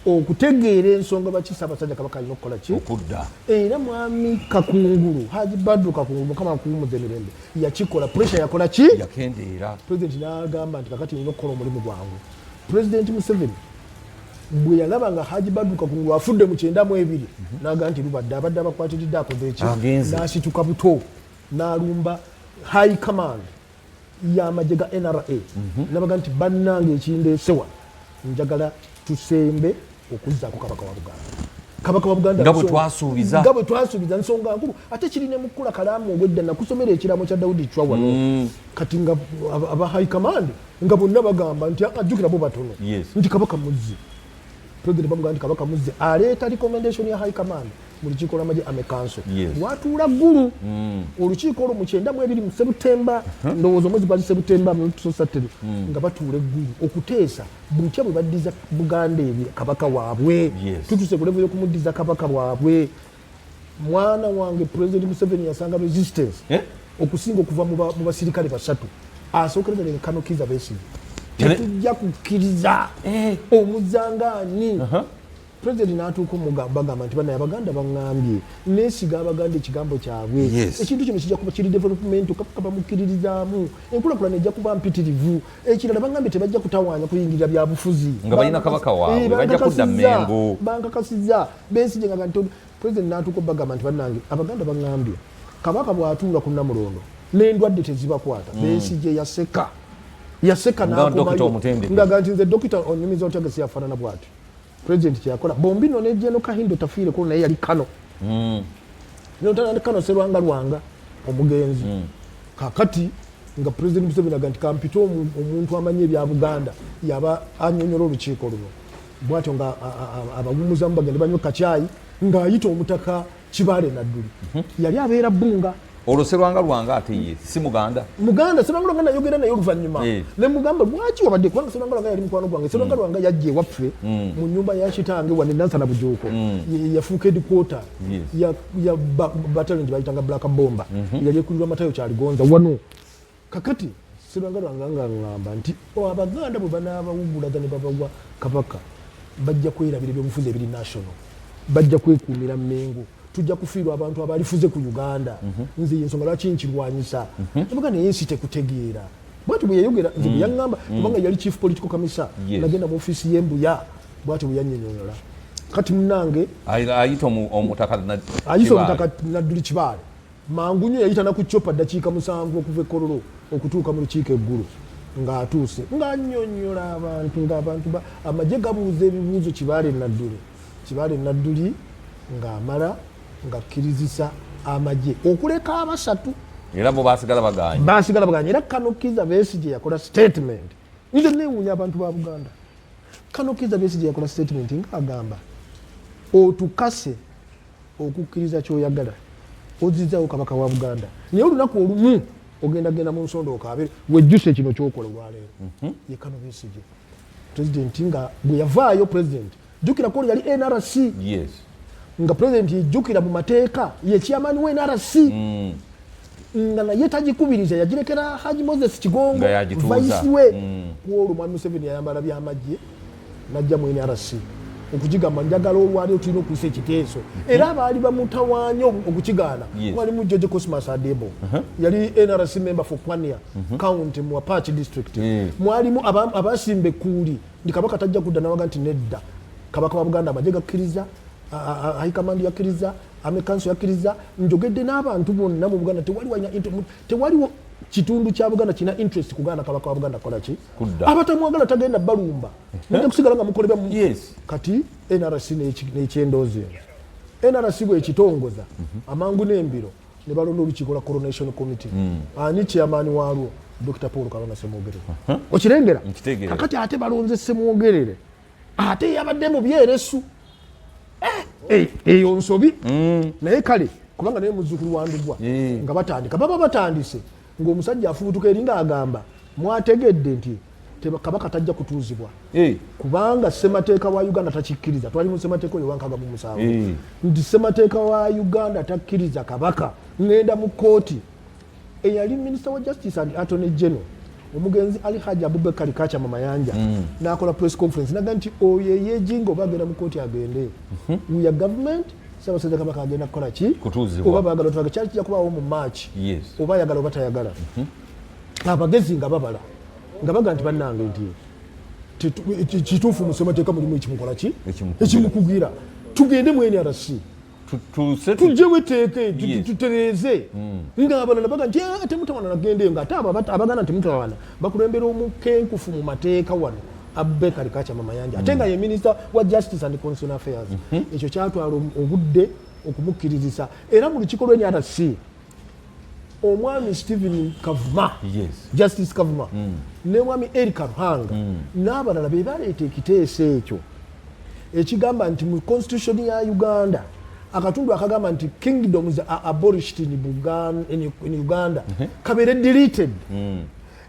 okutegeera ensonga baki Ssaabasajja Kabaka alina okukola ki okudda era Mwami Kakungulu Haji Badru Kakungulu Mukama akuwumuza emirembe yakikola pressure yakola ki yakendeera President n'agamba nti kakati nina okukola omulimu gwangu President Museveni bwe yalaba nga Haji Badru Kakungulu afudde mu 92 n'agamba nti lubadde abadde abakwatiridde akoze eki n'asituka buto n'alumba high command y'amagye ga NRA nabaga nti bannange ekindeesewa njagala tusembe okuzzaako kabaka wa Buganda kabaka wa Buganda nga bwe twasuubiza nsonga nkulu ate kirina mukula kalaamu ogwedda nakusomera ekiraamo kya Daudi Chwa wano kati nga aba high command nga bonna bagamba nti ajjukira bo batono nti kabaka muzzi President bamugamba nti kabaka muzzi aleeta recommendation ya high command mu lukiiko lw'amagye amekanso lwatuula ggulu olukiiko olwo mu 92 mu Septemba ndowooza omwezi gwa Septemba mu 2003 nga batuula eggulu okuteesa butya bwe baddiza Buganda kabaka waabwe tutuse ku level y'okumuddiza kabaka waabwe mwana wange President Museven yasanga resistance okusinga okuva mu basirikale basatu asookereza ne Kano Kiza Besigye tetujja kukkiriza omuzangaani President n'atuuka bagamba nti bana Abaganda baŋŋambye neesiga Abaganda ekigambo kyabwe ekintu kino kijja kuba kiri development kaba mukkiririzaamu enkulakulana ejja kuba mpitirivu ekirala baŋŋambye tebajja kutawaanya kuyingirira byabufuzi nga balina kabaka waabwe bajja kudda Mengo bankakasizza Besigye nga nti President n'atuuka bagamba nti bannange Abaganda baŋŋambye kabaka bw'atuula ku Namulondo n'endwadde tezibakwata Besigye yaseka n'akomayo nga nti nze dokita onyumiza otegesi yafaanana bw'ati President kyakola bombino ne Jeno Kahindo tafiire ko naye yali Kano n'otana Kano Serwanga Lwanga omugenzi kakati nga President Museven aganti kampito omuntu amanye bya Buganda yaba anyonyola olukiiko luno bwatyo nga abawumuza mu bagende banywa kacaayi ng'ayita omutaka Kibaale Nadduli yali abeera Bbunga olwo Serwanga Lwanga ate ye si Muganda Serwanga Lwanga nayogera naye oluvannyuma ne mugamba lwaki wabadde kubanga Serwanga Lwanga yali mukwano gwange Serwanga Lwanga yajja ewaffe mu nnyumba ya kitange wane Nansana Bujuuko yafuuka headquarter ya battalion gye bayitanga Black Bomba yali ekulirwa Matayo Kyaligonza wano kakati Serwanga Lwanga nga ngamba nti Abaganda bwe banaabawugulaga ne babagwa kabaka bajja kwerabira ebyobufuzi ebiri national bajja kwekuumira Mengo tujja kufiirwa abantu abalifuze ku Uganda nze ensonga lwaki nkirwanyisa Abaganda yensi tekutegeera bwatyo bwe yayogera nze bwe yaŋŋamba kubanga yali chief political commissioner nagenda mu ofiisi y'embuya bwatyo bwe yannyonnyola kati munnange ayita omutaka Nadduli Kibaale mangu nnyo yayita na ku ccopa ddakiika 7 okuva Kololo okutuuka mu lukiiko eggulu ng'atuuse ng'annyonnyola abantu ng'abantu amagye gabuuza ebibuuzo Kibaale Nadduli ng'amala ng'akkirizisa amagye okuleka abasatu era bo basigala baganye era Kano Kiza Besigye yakola statement nze neewuunya abantu ba Buganda Kano Kiza Besigye yakola statement ng'agamba otukase okukkiriza ky'oyagala ozizaawo kabaka wa Buganda naye olunaku olumu ogenda mu nsondo okaabe wejjuse kino ky'okola olwaleero ye Kano Besigye President nga bwe yavaayo President jjukira ko yali NRC nga President yejjukira mu mateeka ye chairman wa NRC nga naye tagikubiriza yagirekera Haji Moses Kigongo vice we kuolwo Mwami Museven yayambala byamagye najja mu NRC okugigamba njagala olwali tulina okuyisa ekiteeso era abaali bamutawaanya okukigaana mwalimu George Cosmas Adebo yali NRC member for Kwania county mu Apache district mwalimu abasimba ekkuuli ndi kabaka tajja kudda nawaga nti nedda kabaka wa Buganda amagye gakkiriza high command yakkiriza ame council yakkiriza njogedde n'abantu bonna mu Buganda tewaliwo kitundu kya Buganda kina interest kugaana kabaka wa Buganda kolaki abatamwagala tagenda balumba nja kusigala nga mukolebwa kati NRC n'ekyendoozi NRC bwe ekitongoza amangu n'embiro ne balonda olukiiko lwa coronation committee ani chairman waalwo Dr. Paul Kalonda Ssemwogerere okirengera kakati ate balonze Ssemwogerere ate yabadde mu byeresu eyo nsobi naye kale kubanga naye muzzukulu wa Ndugwa nga batandika baba batandise ng'omusajja afubutuka eringa agamba mwategedde nti kabaka tajja kutuuzibwa kubanga ssemateeka wa Uganda takikkiriza twali mu ssemateeka oyo wankaga mu musango nti ssemateeka wa Uganda takkiriza kabaka ngenda mu kooti eyali Minister wa Justice and Attorney General omugenzi Ali Haji Abubakar Kacha mama yanja nakola press conference naga nti oyo yejingo bagenda mu kooti agende we are government Ssaabasajja kabaka agenda kukola ki oba baagala tulaga kyali kijja kubaawo mu March oba ayagala oba tayagala abagezi nga babala nga baga nti bannange nti kituufu mu ssemateeka mulimu ekimukola ki ekimukugira tugende mu NRC tujjewo etteeka tutereeze ng'abalala baga nti temutawana nagendeyo ng'ate abaganda temutawana bakulembera omukenkufu mu mateeka wano Abubakar Kacha mama yanja ate nga ye Minister wa Justice and Constitutional Affairs ekyo kyatwala obudde okumukkirizisa era mu lukiiko lwa NRC omwami Stephen Kavuma Justice Kavuma ne mwami Eric Ruhanga n'abalala be baleeta ekiteeso ekyo ekigamba nti mu constitution ya Uganda akatundu akagamba nti kingdoms are abolished in Uganda kabeere deleted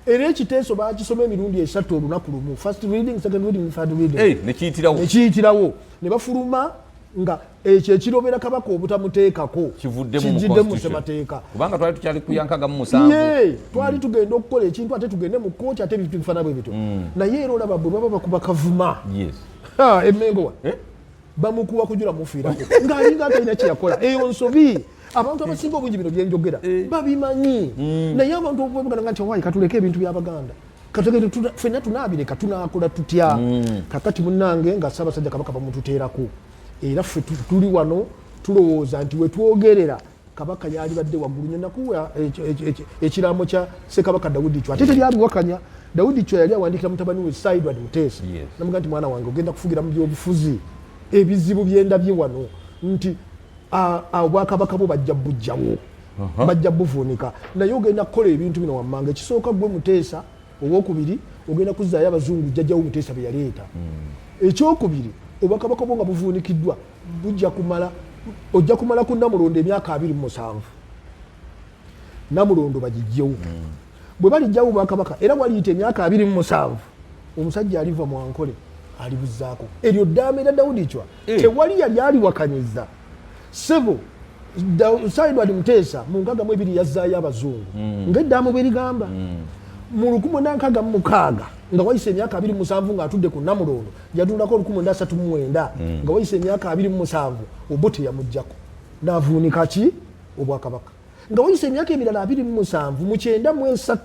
era ekiteeso baakisoma emirundi 3 olunaku lumu first reading second reading third reading nekiyitirawo ne bafuluma nga ekyo ekirobera kabaka obutamuteekako kijidde mu ssemateeka kubanga twali tukyali kuyankaga mu musanvu twali tugenda okukola ekintu ate tugende mu kkooti ate ebintu bifana bwe bityo naye era olaba bwe baba bakuba kavuma Emengo bamukuba kujula mufiirako ng'alinga atalina kyeyakola eyo nsobi abantu abasinga obungi bino byenjogera babimanyi naye abantu obuganda nti wayi katuleke ebintu by'Abaganda ffenna tunaabireka tunaakola tutya kakati munnange nga Ssaabasajja Kabaka bamututeerako era ffe tuli wano tulowooza nti wetwogerera kabaka yali badde waggulu nyo nakuwa ekiraamo kya Ssekabaka Daudi Chwa ate teryabiwakanya Daudi Chwa yali awandikira mutabani we Saidward Muteesa namuga nti mwana wange ogenda kufugira mu byobufuzi ebizibu byendabye wano nti obwakabaka bwo bajja bujjawo bajja buvuunika naye ogenda kukola ebintu bino wammanga ekisooka gwe Muteesa owokubiri ogenda kuzzaayo abazungu jjajjawo Muteesa bye yaleeta ekyokubiri obwakabaka bwo nga buvuunikiddwa ojja kumala ku Namulondo emyaka 27 Namulondo bagijjewo bwe balijjawo obwakabaka era waliyita emyaka 27 omusajja aliva mu Ankole alibuzzaako eryo ddaama era Daudi Chwa tewali yali aliwakanyiza sebo Saidward Muteesa mu 62 yazzaayo abazungu ng'eddaama bwerigamba mu 1966 nga wayise emyaka 27 ng'atudde ku Namulondo yatundako 1939 nga wayise emyaka 27 Obote yamuggyako n'avuunika ki obwakabaka nga wayise emyaka emirala 27 mu 93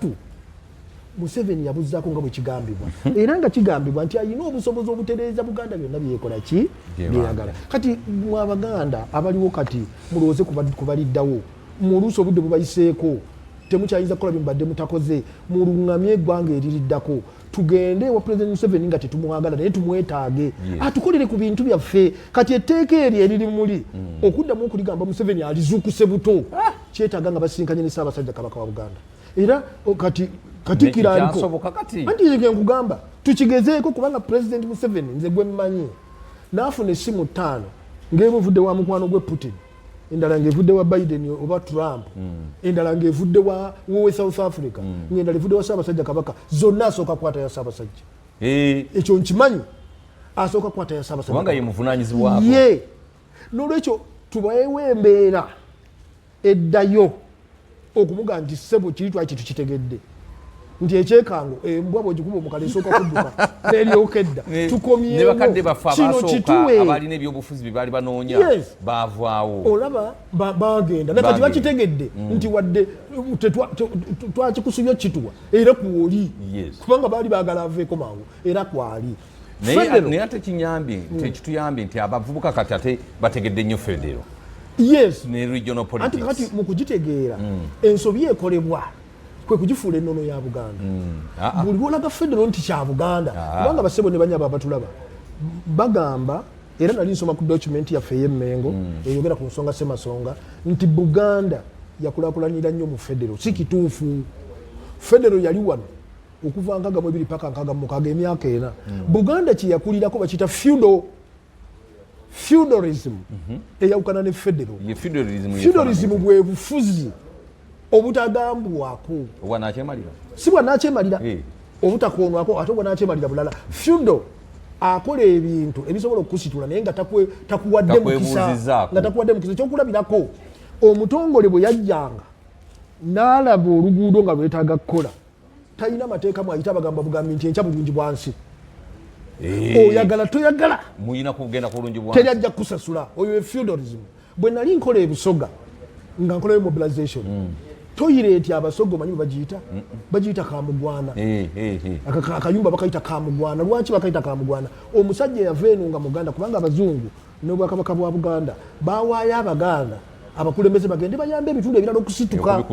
Museven yabuzzaako nga bwe kigambibwa era nga kigambibwa nti ayina obusobozi obutereeza Buganda byonna byekola ki byeyagala kati mu Abaganda abaliwo kati mulowooze kubaliddawo mu luusi obudde bubayiseeko temukyayinza kukola byembadde mutakoze mulungamye eggwanga eririddako tugende wa President Museven nga tetumwagala naye tumwetaage atukolere ku bintu byaffe kati etteeka eri eriri muli okuddamu okuligamba Museven alizuukuse buto kyetaaga nga basinkanye ne Ssaabasajja Kabaka wa Buganda era kati kiraaliko anti nze nkugamba tukigezeeko kubanga President Museven nze gwe mmanyi n'afuna essimu 5 ng'ebuvudde wa mukwano gwe Putin endala ng'evudde wa Biden oba Trump endala ng'evudde wa South Africa ng'endala evudde wa Ssaabasajja Kabaka zonna asooka kwata ya Ssaabasajja ekyo nkimanyi asooka kwata ya Ssaabasajja kubanga ye muvunaanyizibwako ye n'olwekyo tubayewo embeera eddayo okumuga nti ssebo kiri twali kitukitegedde nti ekyekango embwa bwegikuba omukala esooka kudduka n'eryokedda tukomyewo bakadde baffe abasooka abalina ebyobufuzi bye baali banoonya baavaawo olaba bagenda nakati bakitegedde nti wadde twakikusubya kituwa era kwoli kubanga baali baagala aveeko mangu era kwali naye ate kinyambye tekituyambye nti abavubuka kati ate bategedde nnyo Federo ne regional politics kati mu kugitegeera ensobi ekolebwa kwe kugifuula ennono ya Buganda buli lwolaga Federo nti kya Buganda kubanga basebo ne banyaba abatulaba bagamba era nali nsoma ku document yaffe ey'Emengo eyogera ku nsonga Ssemasonga nti Buganda yakulaakulanira nnyo mu Federo si kituufu Federo yali wano okuva 22 paka 26 emyaka ena Buganda kye yakulirako bakiyita feudalism eyawukana ne Federo feudalism bwe bufuzi obutagambwako si bwanakyemalira obutakoonwako ate bwanakyemalira bulala feudal akola ebintu ebisobola okukusitula naye nga takuwadde mukisa ekyokulabirako omutongole bwe yajjanga n'alaba oluguudo nga lwetaaga kukola talina mateeka mwayita bagamba bugambi nti enkya bulungi bwansi oyagala toyagala muyina kugenda kulungi bwansi teryajja kusasula oyo feudalism bwe nali nkola ebusoga nga nkola mobilization toyireti abasogo manyi bagiyita kamugwana akayumba bakayita kamugwana lwaki bakayita kamugwana omusajja yava eno nga Muganda kubanga abazungu n'obwakabaka bwa Buganda bawaayo Abaganda abakulembeze bagende bayambe ebitundu ebirala okusituka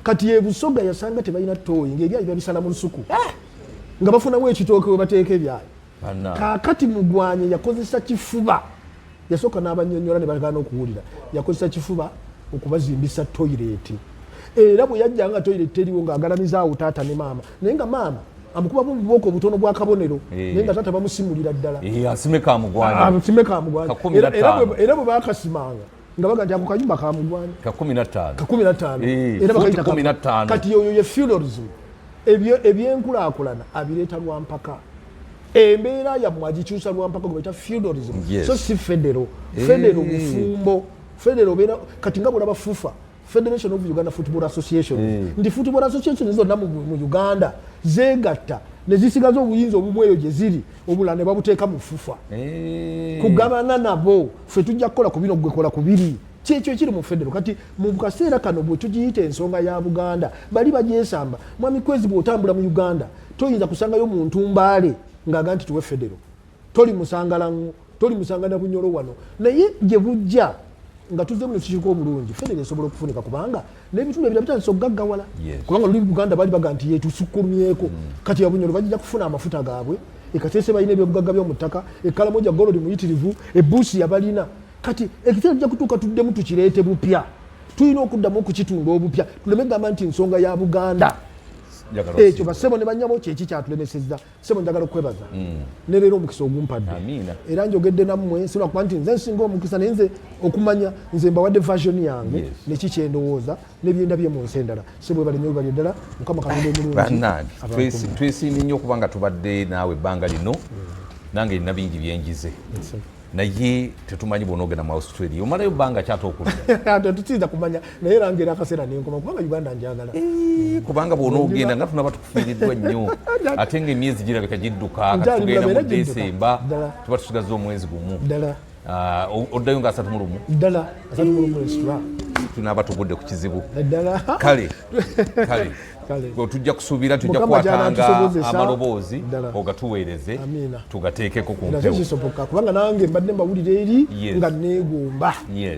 kati ebusoga yasanga tebalina tooyi ng'ebyayi babisala mu lusuku nga bafunamu ekitooke we bateeka ebyayi kaakati mugwanye yakozesa kifuba yasooka n'abanyonnyola ne bagana okuwulira yakozesa kifuba okubazimbisa toyireti era bwe yajjanga toyireti teriwo ng'agalamizaawo taata ne maama naye nga maama amukubamu bubooko obutono bwa kabonero naye nga taata bamusimulira ddala asime kamugwanya era bwe bakasimanga nga baga nti ako kayumba kamugwanya ka 15 era bakayita kati oyo ye feudalism ebyenkulaakulana abireeta lwampaka embeera yammwe agikyusa lwampaka gwe bayita feudalism. Yes. So si federo federo bufumbo federo beera kati nga bulaba fufa Federation of Uganda Football Association ndi football association zonna mu Uganda zegatta ne zisigaza obuyinza obumweyo gye ziri obula ne babuteeka mu fufa kugabana nabo ffe tujja kukola ku bino gwe kola ku biri kyekyo ekiri mu federo kati mu kaseera kano bwe tugiyita ensonga ya Buganda bali bagyesamba mwami Kwezi bw'otambula mu Uganda toyinza kusangayo muntu mbaale ng'aga nti tuwe federo toli musangana bunyolo wano naye gye bujja nga tuzze mu kikiiko omulungi federo esobola okufunika kubanga n'ebitundu ebirala bitandise okugaggawala kubanga luli Buganda bali baga nti yetusukkumyeko kati yabunyolo bajja kufuna amafuta gaabwe ekatese balina ebyobugagga by'omu ttaka ekkalamoja golodi muyitirivu ebbuusi yabalina kati ekiseera tujja kutuuka tuddemu tukireete bupya tulina okuddamu okukitunda obupya tuleme gamba nti ensonga ya Buganda ekyo basebo ne banyabo kyeki kyatulemesezza sebo njagala okwebaza ne leero omukisa ogumpadde era njogedde nammwe sirwa kuba nti nze nsinga omukisa naye nze okumanya nze mbawadde version yange neki kyendowooza n'ebyenda bye mu nsi endala sebo balinyo bali ddala mukama katonda omulungi twesimye nnyo okuba nga tubadde naawe ebbanga lino nange erina bingi byenjize naye tetumanyi bw'onoogenda mu Australia omalayo bbanga kyatookulira tetusinza kumanya naye erangeera akaseera nenkoma kubanga Uganda njagala kubanga bw'onoogenda nga tunaba tukufiiriddwa nnyo ate ng'emyezi girabika gidduka katugenda mu Desemba tuba tusigaza omwezi gumu oddayo nga 31 ddala 31 tunaaba tugudde ku kizibu kale tujja kusuubira tujja kukwatanga amaloboozi ogatuweereze tugateekeko ku mpewo kubanga nange mbadde mbawulire eri nga neegomba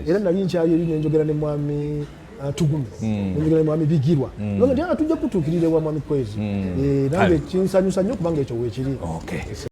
era nali nkyali eri nenjogera ne mwami Tugumi nenjogera ne mwami Bigirwa nga tujja kutuukirira ewa mwami Kwezi nange kinsanyusa nnyo kubanga ekyo weekiri